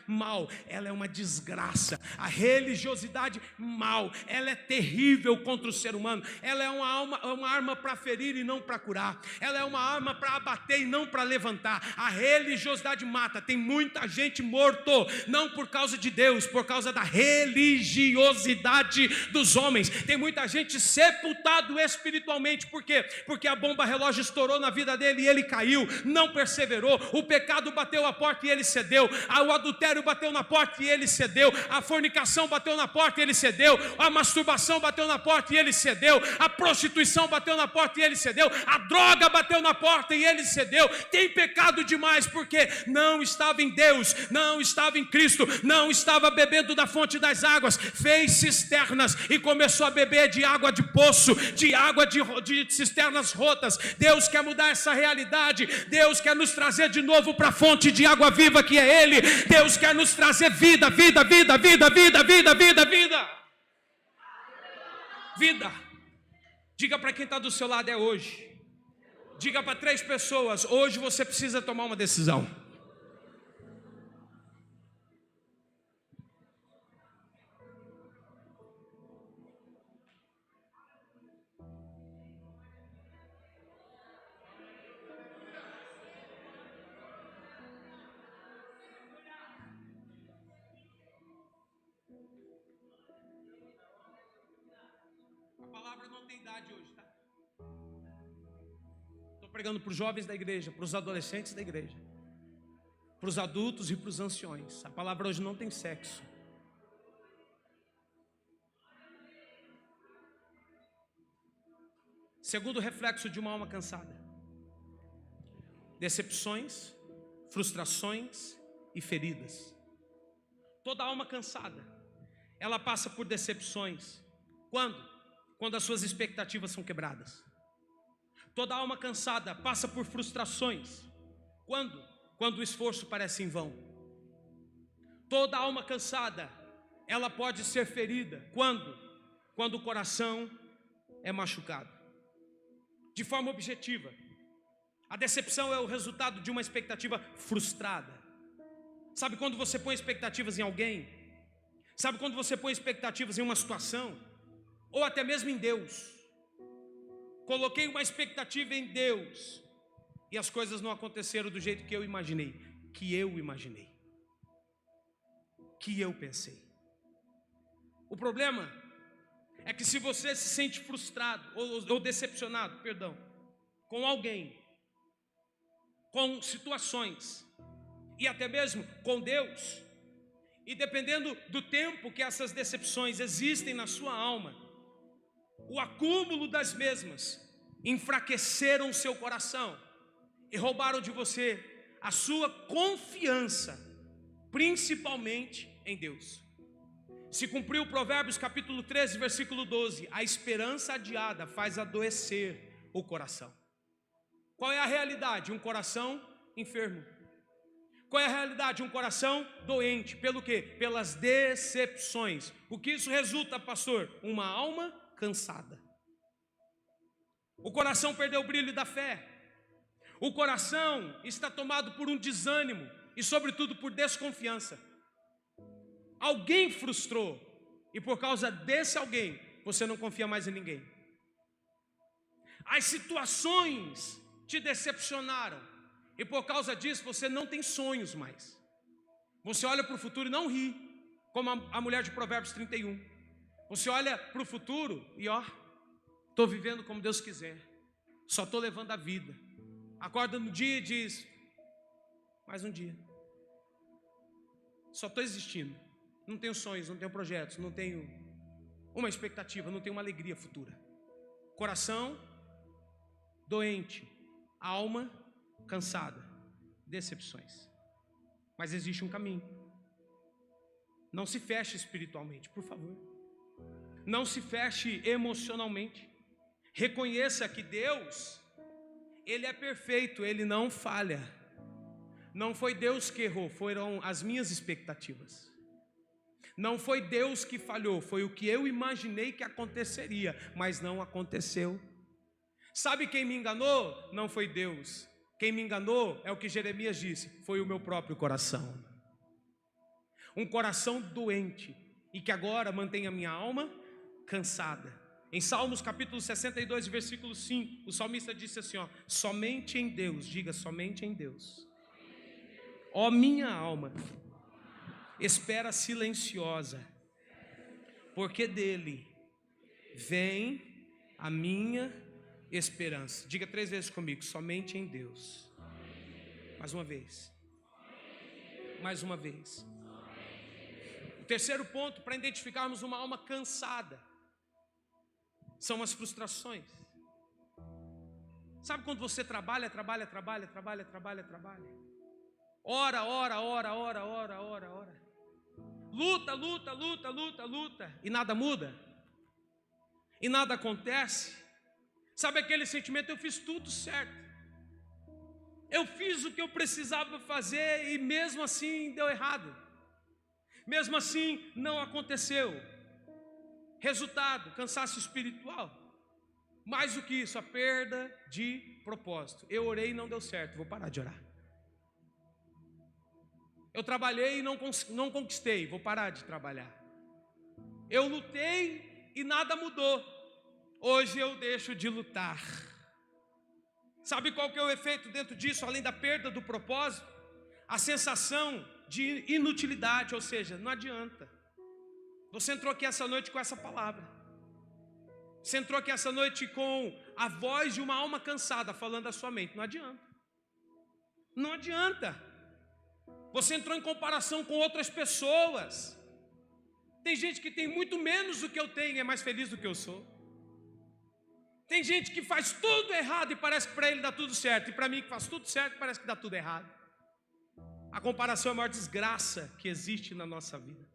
mal, ela é uma desgraça. A religiosidade mal, ela é terrível contra o ser humano. Ela é uma arma para ferir e não para curar. Ela é uma arma para abater e não para levantar. A religiosidade mata. Tem muita gente morto, não por causa de Deus, por causa da religiosidade dos homens. Tem muita gente sepultado espiritualmente. Por quê? Porque a bomba relógio estourou na vida dele e ele caiu, não perseverou. O pecado bateu a porta e ele cedeu. O adultério bateu na porta e ele cedeu. A fornicação bateu na porta e ele cedeu. A masturbação bateu na porta e ele cedeu. A prostituição bateu na porta e ele cedeu. A droga bateu na porta e ele cedeu. Tem pecado demais porque não estava em Deus, não estava em Cristo, não estava bebendo da fonte das águas, fez cisternas e começou a beber de água de poço, de água de cisternas rotas. Deus quer mudar essa realidade. Deus quer nos trazer de novo para a fonte de água viva que é Ele. Deus quer nos trazer vida. Diga para quem está do seu lado, é hoje. Diga para 3 pessoas, hoje você precisa tomar uma decisão. Não tem idade hoje, tá? Estou pregando para os jovens da igreja, para os adolescentes da igreja, para os adultos e para os anciões. A palavra hoje não tem sexo. Segundo reflexo de uma alma cansada: decepções, frustrações e feridas. Toda alma cansada, ela passa por decepções. Quando as suas expectativas são quebradas. Toda alma cansada passa por frustrações. Quando o esforço parece em vão. Toda alma cansada, ela pode ser ferida. Quando o coração é machucado. De forma objetiva, a decepção é o resultado de uma expectativa frustrada. Sabe quando você põe expectativas em alguém? Sabe quando você põe expectativas em uma situação? Ou até mesmo em Deus. Coloquei uma expectativa em Deus e as coisas não aconteceram do jeito que eu imaginei, que eu pensei. O problema é que se você se sente frustrado ou decepcionado, com alguém, com situações e até mesmo com Deus, e dependendo do tempo que essas decepções existem na sua alma, o acúmulo das mesmas enfraqueceram o seu coração e roubaram de você a sua confiança, principalmente em Deus. Se cumpriu Provérbios capítulo 13, versículo 12: a esperança adiada faz adoecer o coração. Qual é a realidade? Um coração enfermo. Qual é a realidade? Um coração doente. Pelo quê? Pelas decepções. O que isso resulta, pastor? Uma alma cansada. O coração perdeu o brilho da fé. O coração está tomado por um desânimo e, sobretudo, por desconfiança. Alguém frustrou e, por causa desse alguém, você não confia mais em ninguém. As situações te decepcionaram e, por causa disso, você não tem sonhos mais. Você olha para o futuro e não ri, como a mulher de Provérbios 31. Você olha para o futuro e estou vivendo como Deus quiser, só estou levando a vida. Acorda no dia e diz: mais um dia, só estou existindo. Não tenho sonhos, não tenho projetos, não tenho uma expectativa, não tenho uma alegria futura. Coração doente, alma cansada, decepções. Mas existe um caminho. Não se feche espiritualmente, por favor. Não se feche emocionalmente. Reconheça que Deus, Ele é perfeito, Ele não falha. Não foi Deus que errou, foram as minhas expectativas. Não foi Deus que falhou, foi o que eu imaginei que aconteceria, mas não aconteceu. Sabe quem me enganou? Não foi Deus. Quem me enganou é o que Jeremias disse, foi o meu próprio coração. Um coração doente e que agora mantém a minha alma cansada. Em Salmos capítulo 62, versículo 5, o salmista disse assim, somente em Deus, diga somente em Deus. Ó minha alma, espera silenciosa, porque dele vem a minha esperança. Diga 3 vezes comigo, somente em Deus. Mais uma vez. Mais uma vez. O terceiro ponto para identificarmos uma alma cansada são as frustrações. Sabe quando você trabalha. Ora. Luta. E nada muda. E nada acontece. Sabe aquele sentimento, eu fiz tudo certo. Eu fiz o que eu precisava fazer e mesmo assim deu errado. Mesmo assim não aconteceu. Resultado, cansaço espiritual. Mais do que isso, a perda de propósito. Eu orei e não deu certo, vou parar de orar. Eu trabalhei e não conquistei, vou parar de trabalhar. Eu lutei e nada mudou. Hoje eu deixo de lutar. Sabe qual que é o efeito dentro disso, além da perda do propósito? A sensação de inutilidade, ou seja, não adianta. Você entrou aqui essa noite com essa palavra. Você entrou aqui essa noite com a voz de uma alma cansada falando à sua mente. Não adianta. Não adianta. Você entrou em comparação com outras pessoas. Tem gente que tem muito menos do que eu tenho e é mais feliz do que eu sou. Tem gente que faz tudo errado e parece que para ele dá tudo certo. E para mim que faz tudo certo parece que dá tudo errado. A comparação é a maior desgraça que existe na nossa vida.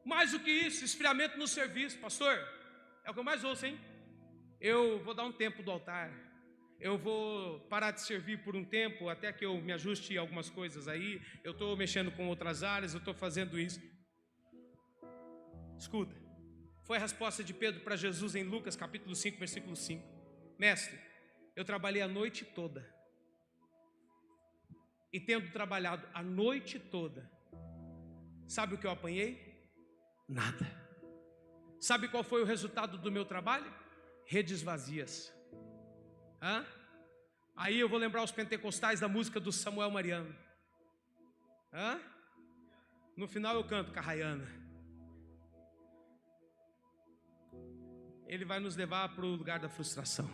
Mais do que isso, esfriamento no serviço. Pastor, é o que eu mais ouço, hein? Eu vou dar um tempo do altar. Eu vou parar de servir por um tempo, até que eu me ajuste em algumas coisas aí. Eu estou mexendo com outras áreas, eu estou fazendo isso. Escuta, foi a resposta de Pedro para Jesus em Lucas capítulo 5, versículo 5. Mestre, eu trabalhei a noite toda. E tendo trabalhado a noite toda, sabe o que eu apanhei? Nada. Sabe qual foi o resultado do meu trabalho? Redes vazias. Aí eu vou lembrar os pentecostais da música do Samuel Mariano. No final eu canto Carraiana. Ele vai nos levar para o lugar da frustração.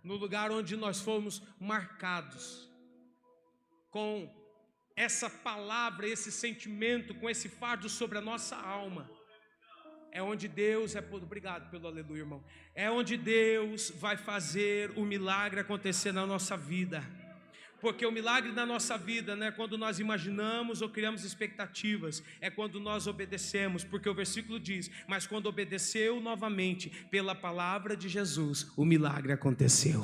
No lugar onde nós fomos marcados com essa palavra, esse sentimento, com esse fardo sobre a nossa alma. É onde Deus obrigado pelo aleluia, irmão. É onde Deus vai fazer o milagre acontecer na nossa vida. Porque o milagre da nossa vida não é quando nós imaginamos ou criamos expectativas, é quando nós obedecemos, porque o versículo diz: mas quando obedeceu novamente pela palavra de Jesus, o milagre aconteceu.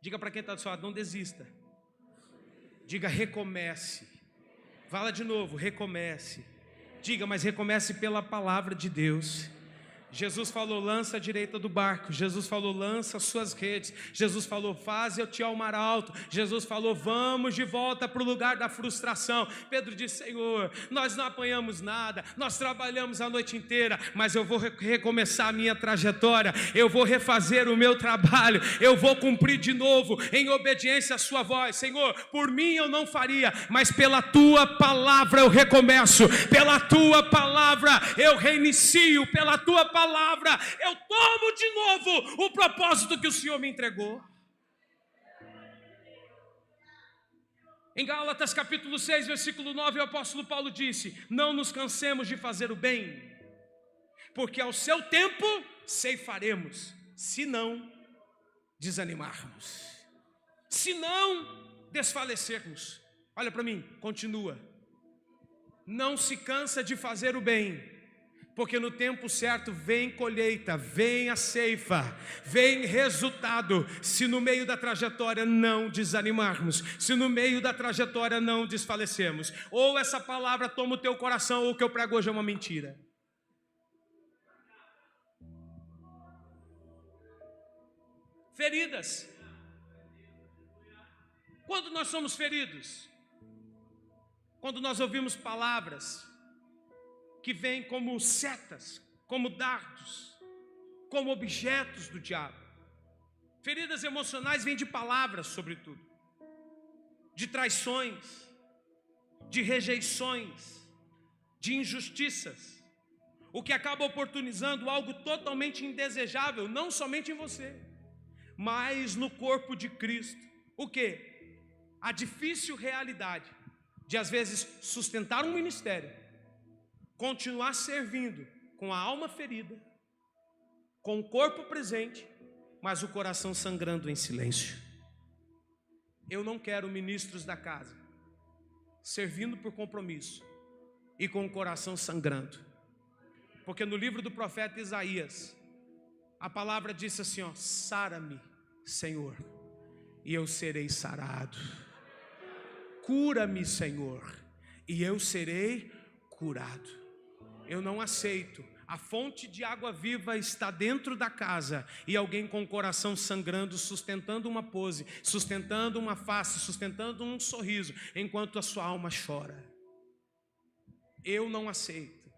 Diga para quem está do seu lado: não desista. Diga: recomece. Fala de novo: recomece. Diga: mas recomece pela palavra de Deus. Jesus falou: lança a direita do barco. Jesus falou: lança as suas redes. Jesus falou: faze-te ao mar alto. Jesus falou: vamos de volta para o lugar da frustração. Pedro disse: Senhor, nós não apanhamos nada, nós trabalhamos a noite inteira, mas eu vou recomeçar a minha trajetória, eu vou refazer o meu trabalho, eu vou cumprir de novo em obediência à sua voz. Senhor, por mim eu não faria, mas pela tua palavra eu recomeço, pela tua palavra eu reinicio, pela tua palavra eu tomo de novo o propósito que o Senhor me entregou. Em Gálatas capítulo 6, versículo 9, o apóstolo Paulo disse: não nos cansemos de fazer o bem, porque ao seu tempo ceifaremos, se não desanimarmos, se não desfalecermos. Olha para mim, continua: não se cansa de fazer o bem, porque no tempo certo vem colheita, vem a ceifa, vem resultado, se no meio da trajetória não desanimarmos, se no meio da trajetória não desfalecermos. Ou essa palavra toma o teu coração, ou o que eu prego hoje é uma mentira. Feridas. Quando nós somos feridos? Quando nós ouvimos palavras que vêm como setas, como dardos, como objetos do diabo. Feridas emocionais vêm de palavras, sobretudo, de traições, de rejeições, de injustiças, o que acaba oportunizando algo totalmente indesejável, não somente em você, mas no corpo de Cristo. O quê? A difícil realidade de às vezes sustentar um ministério, continuar servindo com a alma ferida, com o corpo presente, mas o coração sangrando em silêncio. Eu não quero ministros da casa servindo por compromisso e com o coração sangrando, porque no livro do profeta Isaías a palavra disse assim: ó, sara-me, Senhor, e eu serei sarado. Cura-me, Senhor, e eu serei curado. Eu não aceito. A fonte de água viva está dentro da casa e alguém com o coração sangrando, sustentando uma pose, sustentando uma face, sustentando um sorriso, enquanto a sua alma chora. Eu não aceito.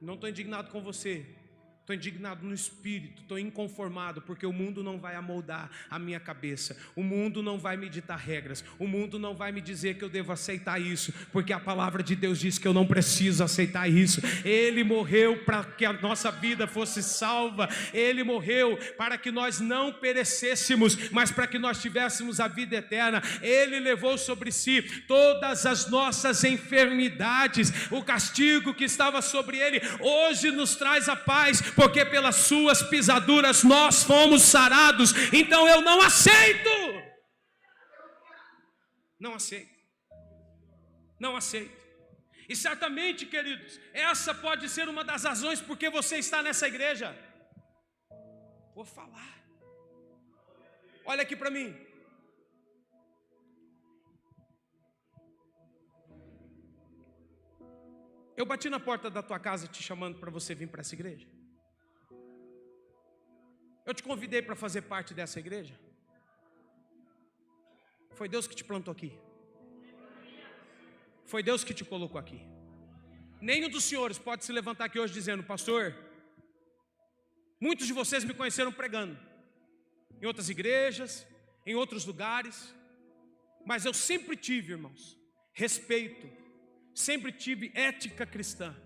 Não estou indignado com você, estou indignado no espírito, estou inconformado, porque o mundo não vai amoldar a minha cabeça, o mundo não vai me ditar regras, o mundo não vai me dizer que eu devo aceitar isso, porque a palavra de Deus diz que eu não preciso aceitar isso. Ele morreu para que a nossa vida fosse salva, Ele morreu para que nós não perecêssemos, mas para que nós tivéssemos a vida eterna. Ele levou sobre si todas as nossas enfermidades, o castigo que estava sobre Ele hoje nos traz a paz, porque pelas suas pisaduras nós fomos sarados. Então eu não aceito. Não aceito. Não aceito. E certamente, queridos, essa pode ser uma das razões porque você está nessa igreja. Vou falar. Olha aqui para mim. Eu bati na porta da tua casa te chamando para você vir para essa igreja. Eu te convidei para fazer parte dessa igreja. Foi Deus que te plantou aqui. Foi Deus que te colocou aqui. Nenhum dos senhores pode se levantar aqui hoje dizendo: pastor, muitos de vocês me conheceram pregando em outras igrejas, em outros lugares, mas eu sempre tive, irmãos, respeito, sempre tive ética cristã,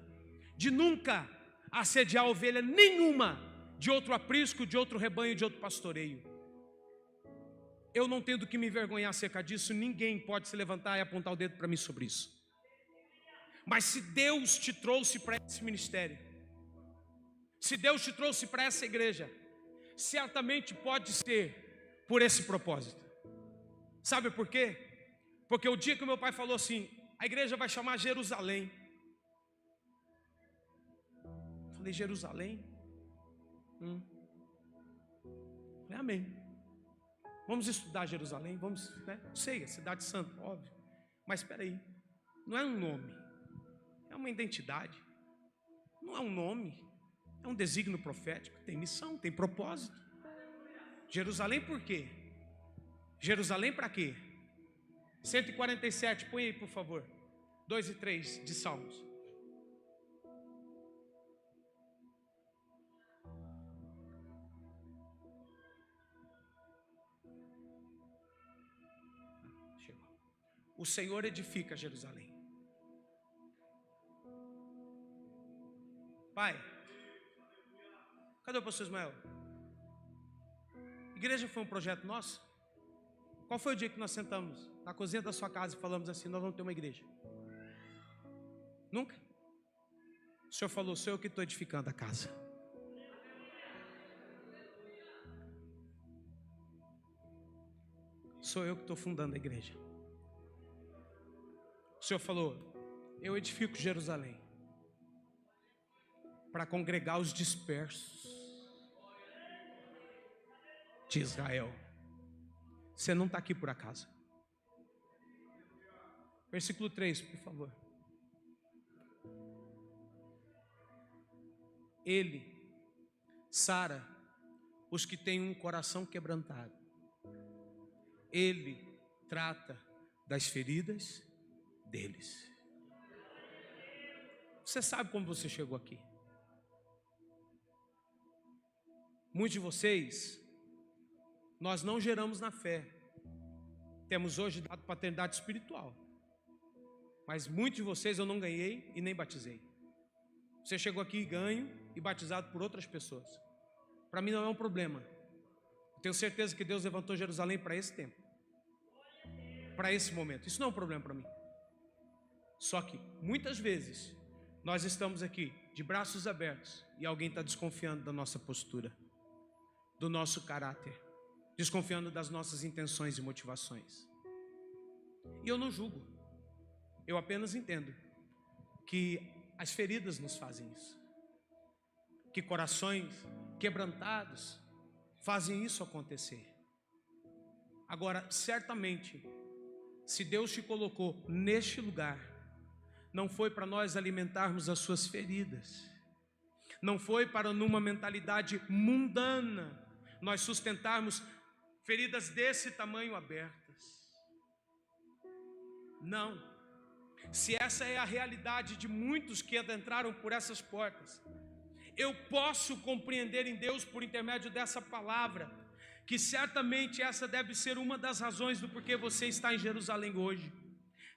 de nunca assediar ovelha nenhuma de outro aprisco, de outro rebanho, de outro pastoreio. Eu não tenho do que me envergonhar acerca disso. Ninguém pode se levantar e apontar o dedo para mim sobre isso, Mas se Deus te trouxe para esse ministério, se Deus te trouxe para essa igreja, certamente pode ser por esse propósito. Sabe por quê? Porque o dia que o meu pai falou assim, a igreja vai chamar Jerusalém. Eu falei, Jerusalém? Falei, amém. Vamos estudar Jerusalém, vamos, né? Sei, a cidade santa, óbvio. Mas espera aí, não é um nome, é uma identidade. Não é um nome, é um desígnio profético, tem missão, tem propósito. Jerusalém por quê? Jerusalém para quê? 147, põe aí por favor, 2 e 3 de Salmos. Chegou. O Senhor edifica Jerusalém. Pai, cadê o pastor Ismael? Igreja foi um projeto nosso? Qual foi o dia que nós sentamos na cozinha da sua casa e falamos assim, nós vamos ter uma igreja? Nunca? O Senhor falou, sou eu que estou edificando a casa. Sou eu que estou fundando a igreja. O Senhor falou, eu edifico Jerusalém para congregar os dispersos de Israel. Você não está aqui por acaso. Versículo 3, por favor. Ele sara os que têm um coração quebrantado. Ele trata das feridas deles. Você sabe como você chegou aqui? Muitos de vocês, nós não geramos na fé. Temos hoje dado paternidade espiritual. Mas muitos de vocês eu não ganhei e nem batizei. Você chegou aqui ganho e batizado por outras pessoas. Para mim não é um problema. Eu tenho certeza que Deus levantou Jerusalém para esse tempo, para esse momento. Isso não é um problema para mim. Só que muitas vezes nós estamos aqui de braços abertos e alguém está desconfiando da nossa postura, do nosso caráter, desconfiando das nossas intenções e motivações. E eu não julgo, eu apenas entendo que as feridas nos fazem isso, que corações quebrantados fazem isso acontecer. Agora, certamente, se Deus te colocou neste lugar, não foi para nós alimentarmos as suas feridas, não foi para numa mentalidade mundana nós sustentarmos feridas desse tamanho abertas. Não. Se essa é a realidade de muitos que adentraram por essas portas, eu posso compreender em Deus por intermédio dessa palavra, que certamente essa deve ser uma das razões do porquê você está em Jerusalém hoje,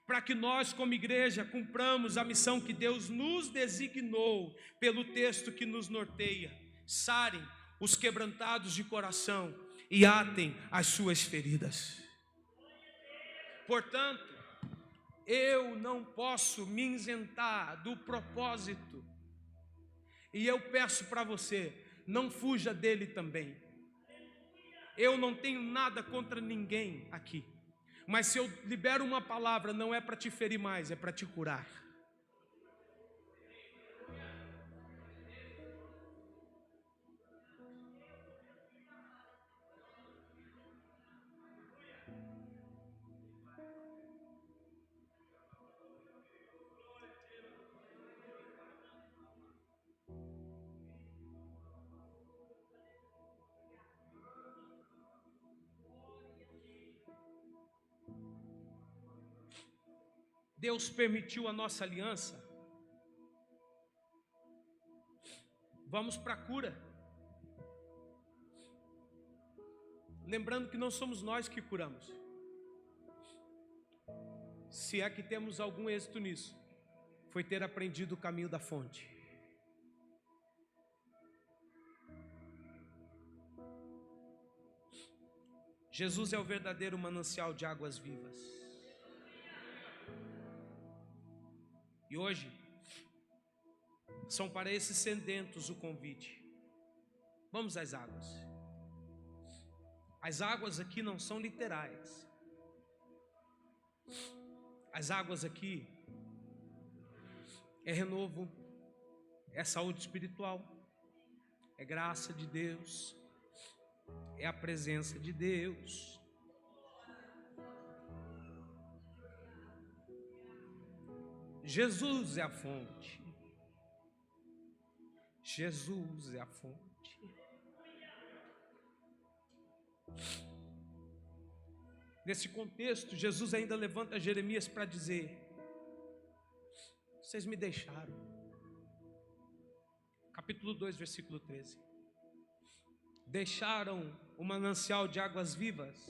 para que nós como igreja cumpramos a missão que Deus nos designou pelo texto que nos norteia: sarem os quebrantados de coração e atem as suas feridas. Portanto, eu não posso me isentar do propósito, e eu peço para você, não fuja dele também. Eu não tenho nada contra ninguém aqui, mas se eu libero uma palavra, não é para te ferir mais, é para te curar. Deus permitiu a nossa aliança. Vamos para a cura. Lembrando que não somos nós que curamos. Se é que temos algum êxito nisso, foi ter aprendido o caminho da fonte. Jesus é o verdadeiro manancial de águas vivas. E hoje, são para esses sedentos o convite. Vamos às águas. As águas aqui não são literais. As águas aqui é renovo, é saúde espiritual, é graça de Deus, é a presença de Deus. Jesus é a fonte. Jesus é a fonte. Nesse contexto, Jesus ainda levanta Jeremias para dizer: vocês me deixaram. Capítulo 2, versículo 13. Deixaram o manancial de águas vivas,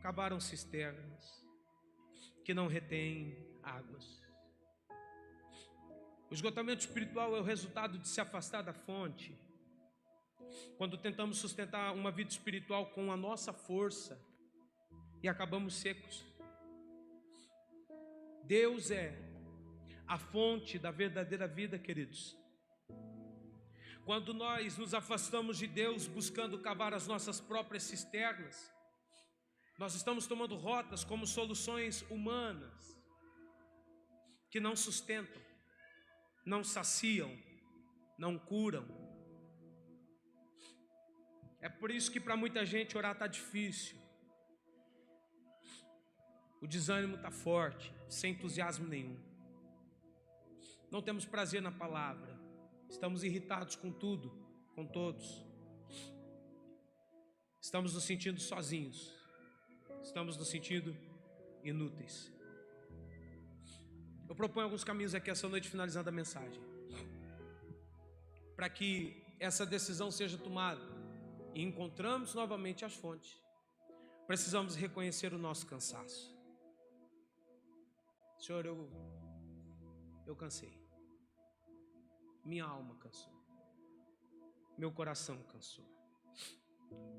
cavaram cisternas que não retêm águas. O esgotamento espiritual é o resultado de se afastar da fonte. Quando tentamos sustentar uma vida espiritual com a nossa força e acabamos secos. Deus é a fonte da verdadeira vida, queridos. Quando nós nos afastamos de Deus buscando cavar as nossas próprias cisternas, nós estamos tomando rotas como soluções humanas que não sustentam, não saciam, não curam. É por isso que para muita gente orar está difícil. O desânimo está forte, sem entusiasmo nenhum. Não temos prazer na palavra. Estamos irritados com tudo, com todos. Estamos nos sentindo sozinhos. Estamos nos sentindo inúteis. Eu proponho alguns caminhos aqui essa noite, finalizando a mensagem, para que essa decisão seja tomada e encontramos novamente as fontes. Precisamos reconhecer o nosso cansaço. Senhor, eu cansei. Minha alma cansou. Meu coração cansou.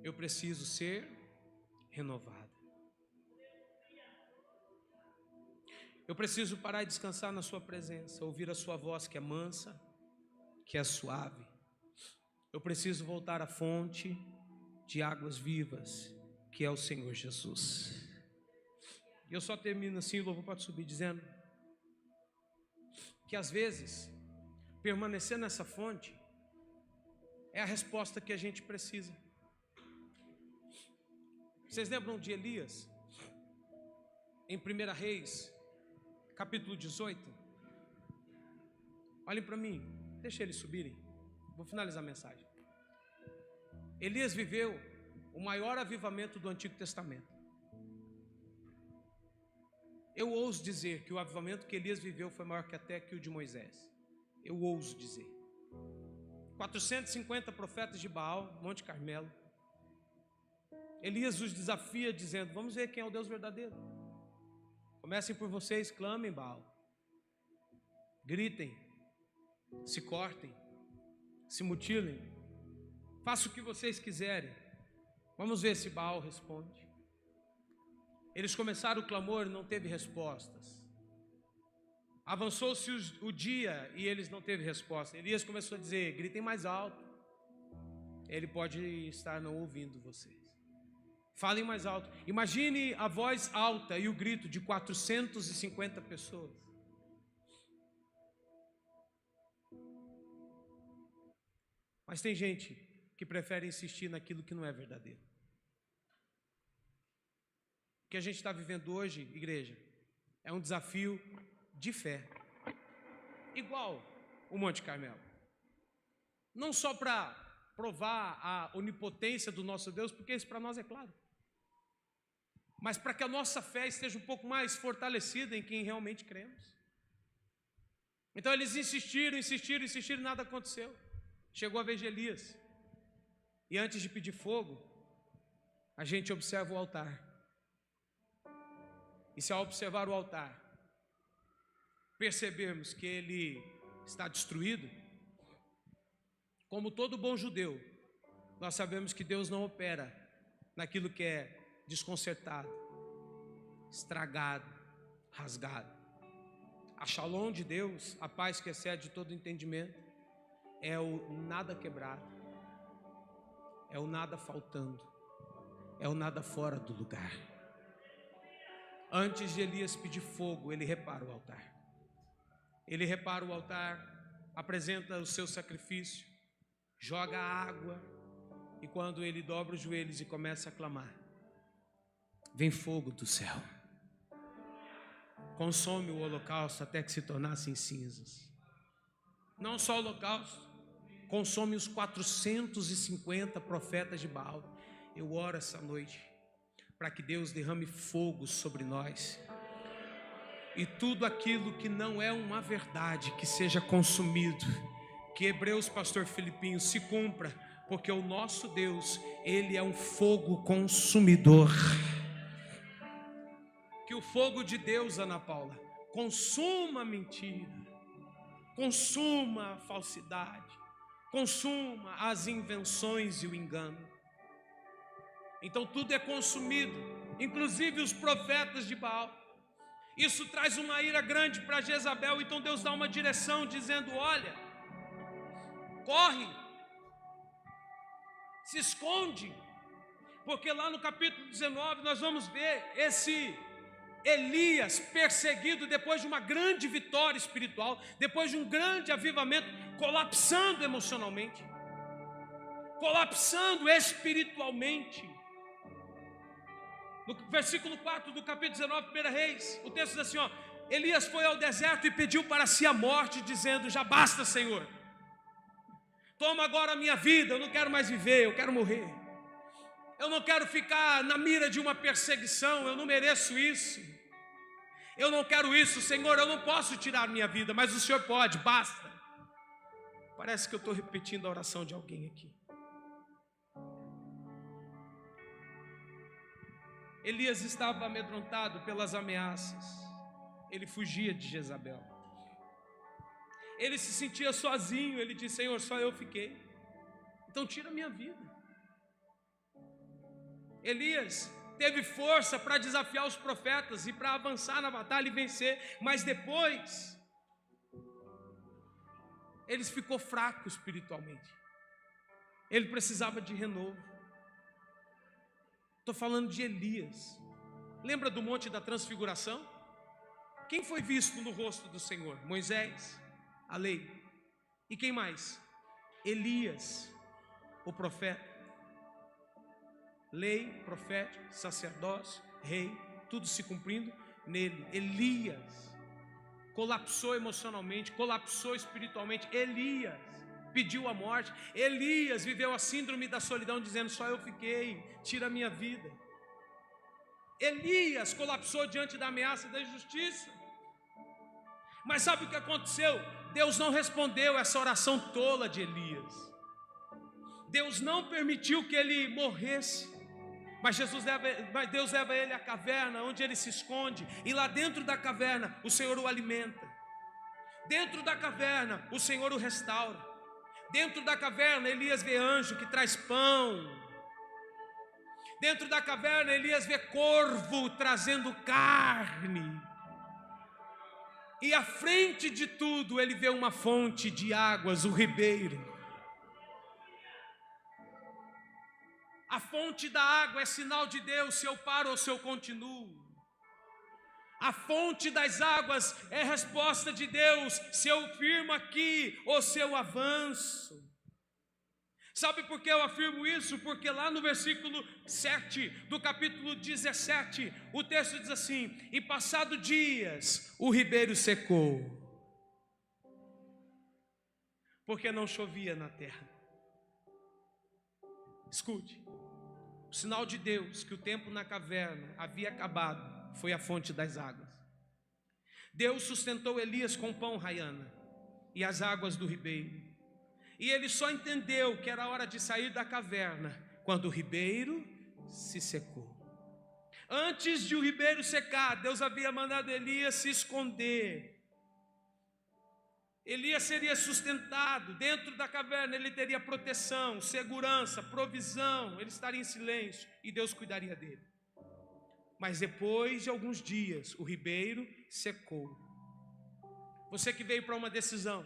Eu preciso ser renovado. Eu preciso parar e descansar na sua presença, ouvir a sua voz que é mansa, que é suave. Eu preciso voltar à fonte de águas vivas, que é o Senhor Jesus. E eu só termino assim, o louvor pode subir, dizendo que às vezes permanecer nessa fonte é a resposta que a gente precisa. Vocês lembram de Elias? Em 1 Reis, capítulo 18. Olhem para mim, deixa eles subirem. Vou finalizar a mensagem. Elias viveu o maior avivamento do Antigo Testamento. Eu ouso dizer que o avivamento que Elias viveu foi maior que até que o de Moisés. Eu ouso dizer. 450 profetas de Baal, Monte Carmelo. Elias os desafia dizendo: vamos ver quem é o Deus verdadeiro. Comecem por vocês, clamem Baal. Gritem, se cortem, se mutilem. Façam o que vocês quiserem. Vamos ver se Baal responde. Eles começaram o clamor e não teve respostas. Avançou-se o dia e eles não teve resposta. Elias começou a dizer: gritem mais alto. Ele pode estar não ouvindo vocês. Falem mais alto. Imagine a voz alta e o grito de 450 pessoas. Mas tem gente que prefere insistir naquilo que não é verdadeiro. O que a gente está vivendo hoje, igreja, é um desafio de fé, igual o Monte Carmelo. Não só para provar a onipotência do nosso Deus, porque isso para nós é claro, mas para que a nossa fé esteja um pouco mais fortalecida em quem realmente cremos. Então eles insistiram, e nada aconteceu. Chegou a vez de Elias, e antes de pedir fogo, a gente observa o altar. E se ao observar o altar percebermos que ele está destruído, como todo bom judeu, nós sabemos que Deus não opera naquilo que é desconcertado, estragado, rasgado. A shalom de Deus, a paz que excede todo entendimento, é o nada quebrado, é o nada faltando, é o nada fora do lugar. Antes de Elias pedir fogo, ele repara o altar. Ele repara o altar, apresenta o seu sacrifício, joga água, e quando ele dobra os joelhos e começa a clamar, vem fogo do céu, consome o holocausto até que se tornasse em cinzas. Não só o holocausto, consome os 450 profetas de Baal. Eu oro essa noite para que Deus derrame fogo sobre nós, e tudo aquilo que não é uma verdade que seja consumido. Que Hebreus, pastor Filipinho, se cumpra, porque o nosso Deus, Ele é um fogo consumidor. Que o fogo de Deus, Ana Paula, consuma a mentira, consuma a falsidade, consuma as invenções e o engano. Então tudo é consumido, inclusive os profetas de Baal. Isso traz uma ira grande para Jezabel. Então Deus dá uma direção dizendo: olha, corre, se esconde, porque lá no capítulo 19 nós vamos ver esse Elias perseguido depois de uma grande vitória espiritual, depois de um grande avivamento, colapsando emocionalmente, colapsando espiritualmente. No versículo 4 do capítulo 19, 1 Reis, o texto diz assim, ó: Elias foi ao deserto e pediu para si a morte, dizendo: já basta, Senhor, toma agora a minha vida, eu não quero mais viver, eu quero morrer. Eu não quero ficar na mira de uma perseguição, eu não mereço isso. Eu não quero isso, Senhor, eu não posso tirar minha vida, mas o Senhor pode, basta. Parece que eu estou repetindo a oração de alguém aqui. Elias estava amedrontado pelas ameaças. Ele fugia de Jezabel. Ele se sentia sozinho. Ele disse: Senhor, só eu fiquei, então tira a minha vida. Elias teve força para desafiar os profetas e para avançar na batalha e vencer, mas depois ele ficou fraco espiritualmente. Ele precisava de renovo. Estou falando de Elias. Lembra do Monte da Transfiguração? Quem foi visto no rosto do Senhor? Moisés, a lei. E quem mais? Elias, o profeta. Lei, profeta, sacerdócio, rei, tudo se cumprindo nele. Elias colapsou emocionalmente, colapsou espiritualmente. Elias pediu a morte. Elias viveu a síndrome da solidão, dizendo: só eu fiquei, tira a minha vida. Elias colapsou diante da ameaça da injustiça. Mas sabe o que aconteceu? Deus não respondeu essa oração tola de Elias. Deus não permitiu que ele morresse. Mas Deus leva ele à caverna, onde ele se esconde, e lá dentro da caverna o Senhor o alimenta. Dentro da caverna o Senhor o restaura. Dentro da caverna Elias vê anjo que traz pão. Dentro da caverna Elias vê corvo trazendo carne. E à frente de tudo ele vê uma fonte de águas, o ribeiro. A fonte da água é sinal de Deus, se eu paro ou se eu continuo. A fonte das águas é resposta de Deus, se eu firmo aqui ou se eu avanço. Sabe por que eu afirmo isso? Porque lá no versículo 7 do capítulo 17, o texto diz assim: e passado dias o ribeiro secou, porque não chovia na terra. Escute. O sinal de Deus que o tempo na caverna havia acabado foi a fonte das águas. Deus sustentou Elias com pão raiana e as águas do ribeiro. E ele só entendeu que era hora de sair da caverna quando o ribeiro se secou. Antes de o ribeiro secar, Deus havia mandado Elias se esconder. Elias seria sustentado dentro da caverna, ele teria proteção, segurança, provisão, ele estaria em silêncio e Deus cuidaria dele. Mas depois de alguns dias, o ribeiro secou. Você que veio para uma decisão.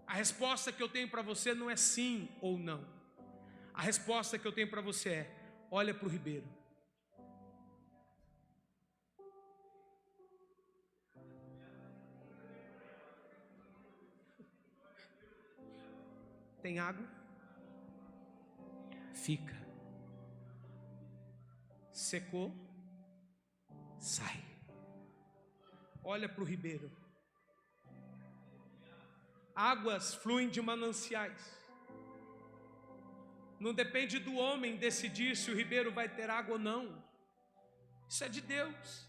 A resposta que eu tenho para você não é sim ou não. A resposta que eu tenho para você é: olha para o ribeiro. Tem água? Fica. Secou? Sai. Olha para o ribeiro. Águas fluem de mananciais. Não depende do homem decidir se o ribeiro vai ter água ou não. Isso é de Deus.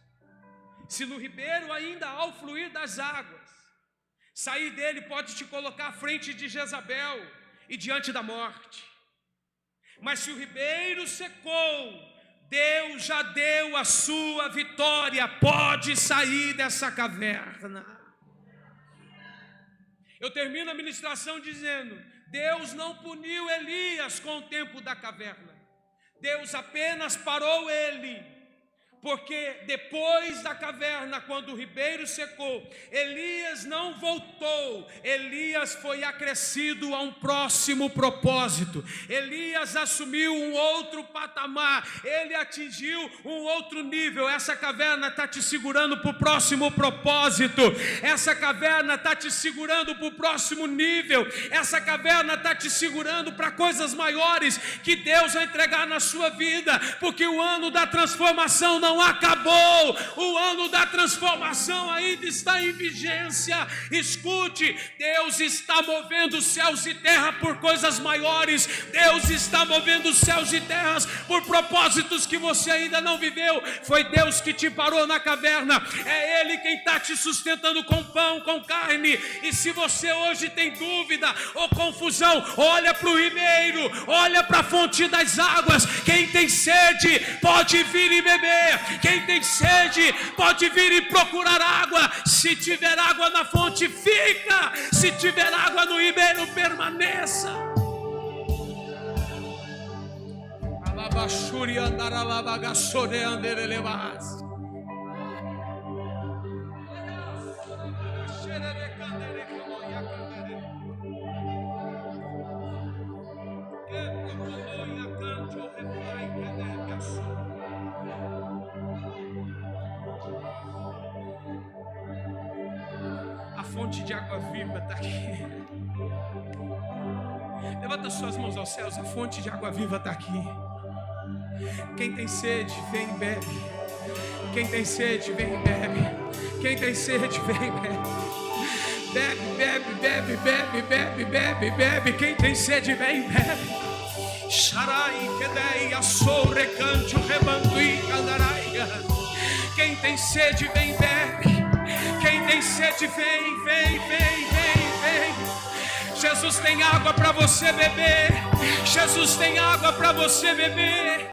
Se no ribeiro ainda há o fluir das águas, sair dele pode te colocar à frente de Jezabel e diante da morte. Mas se o ribeiro secou, Deus já deu a sua vitória. Pode sair dessa caverna. Eu termino a ministração dizendo: Deus não puniu Elias com o tempo da caverna. Deus apenas parou ele. Porque depois da caverna, quando o ribeiro secou, Elias não voltou. Elias foi acrescido a um próximo propósito. Elias assumiu um outro patamar. Ele atingiu um outro nível. Essa caverna está te segurando para o próximo propósito. Essa caverna está te segurando para o próximo nível. Essa caverna está te segurando para coisas maiores que Deus vai entregar na sua vida. Porque o ano da transformação não acabou, o ano da transformação ainda está em vigência. Escute, Deus está movendo céus e terra por coisas maiores. Deus está movendo céus e terras por propósitos que você ainda não viveu. Foi Deus que te parou na caverna. É Ele quem está te sustentando com pão, com carne. E se você hoje tem dúvida ou confusão, olha para o ribeiro, olha para a fonte das águas. Quem tem sede pode vir e beber. Quem tem sede pode vir e procurar água. Se tiver água na fonte, fica. Se tiver água no ribeiro, permaneça. A fonte de água viva está aqui. Levanta suas mãos aos céus. A fonte de água viva está aqui. Quem tem sede, vem e bebe. Quem tem sede, vem e bebe. Quem tem sede, vem e bebe. Bebe, bebe, bebe, bebe, bebe, bebe, bebe. Quem tem sede, vem e bebe. Xarai, quedei, assou, recante, o rebandui, candarai. Quem tem sede, vem e bebe. Quem tem sede, vem, vem, vem, vem, vem. Jesus tem água para você beber. Jesus tem água para você beber.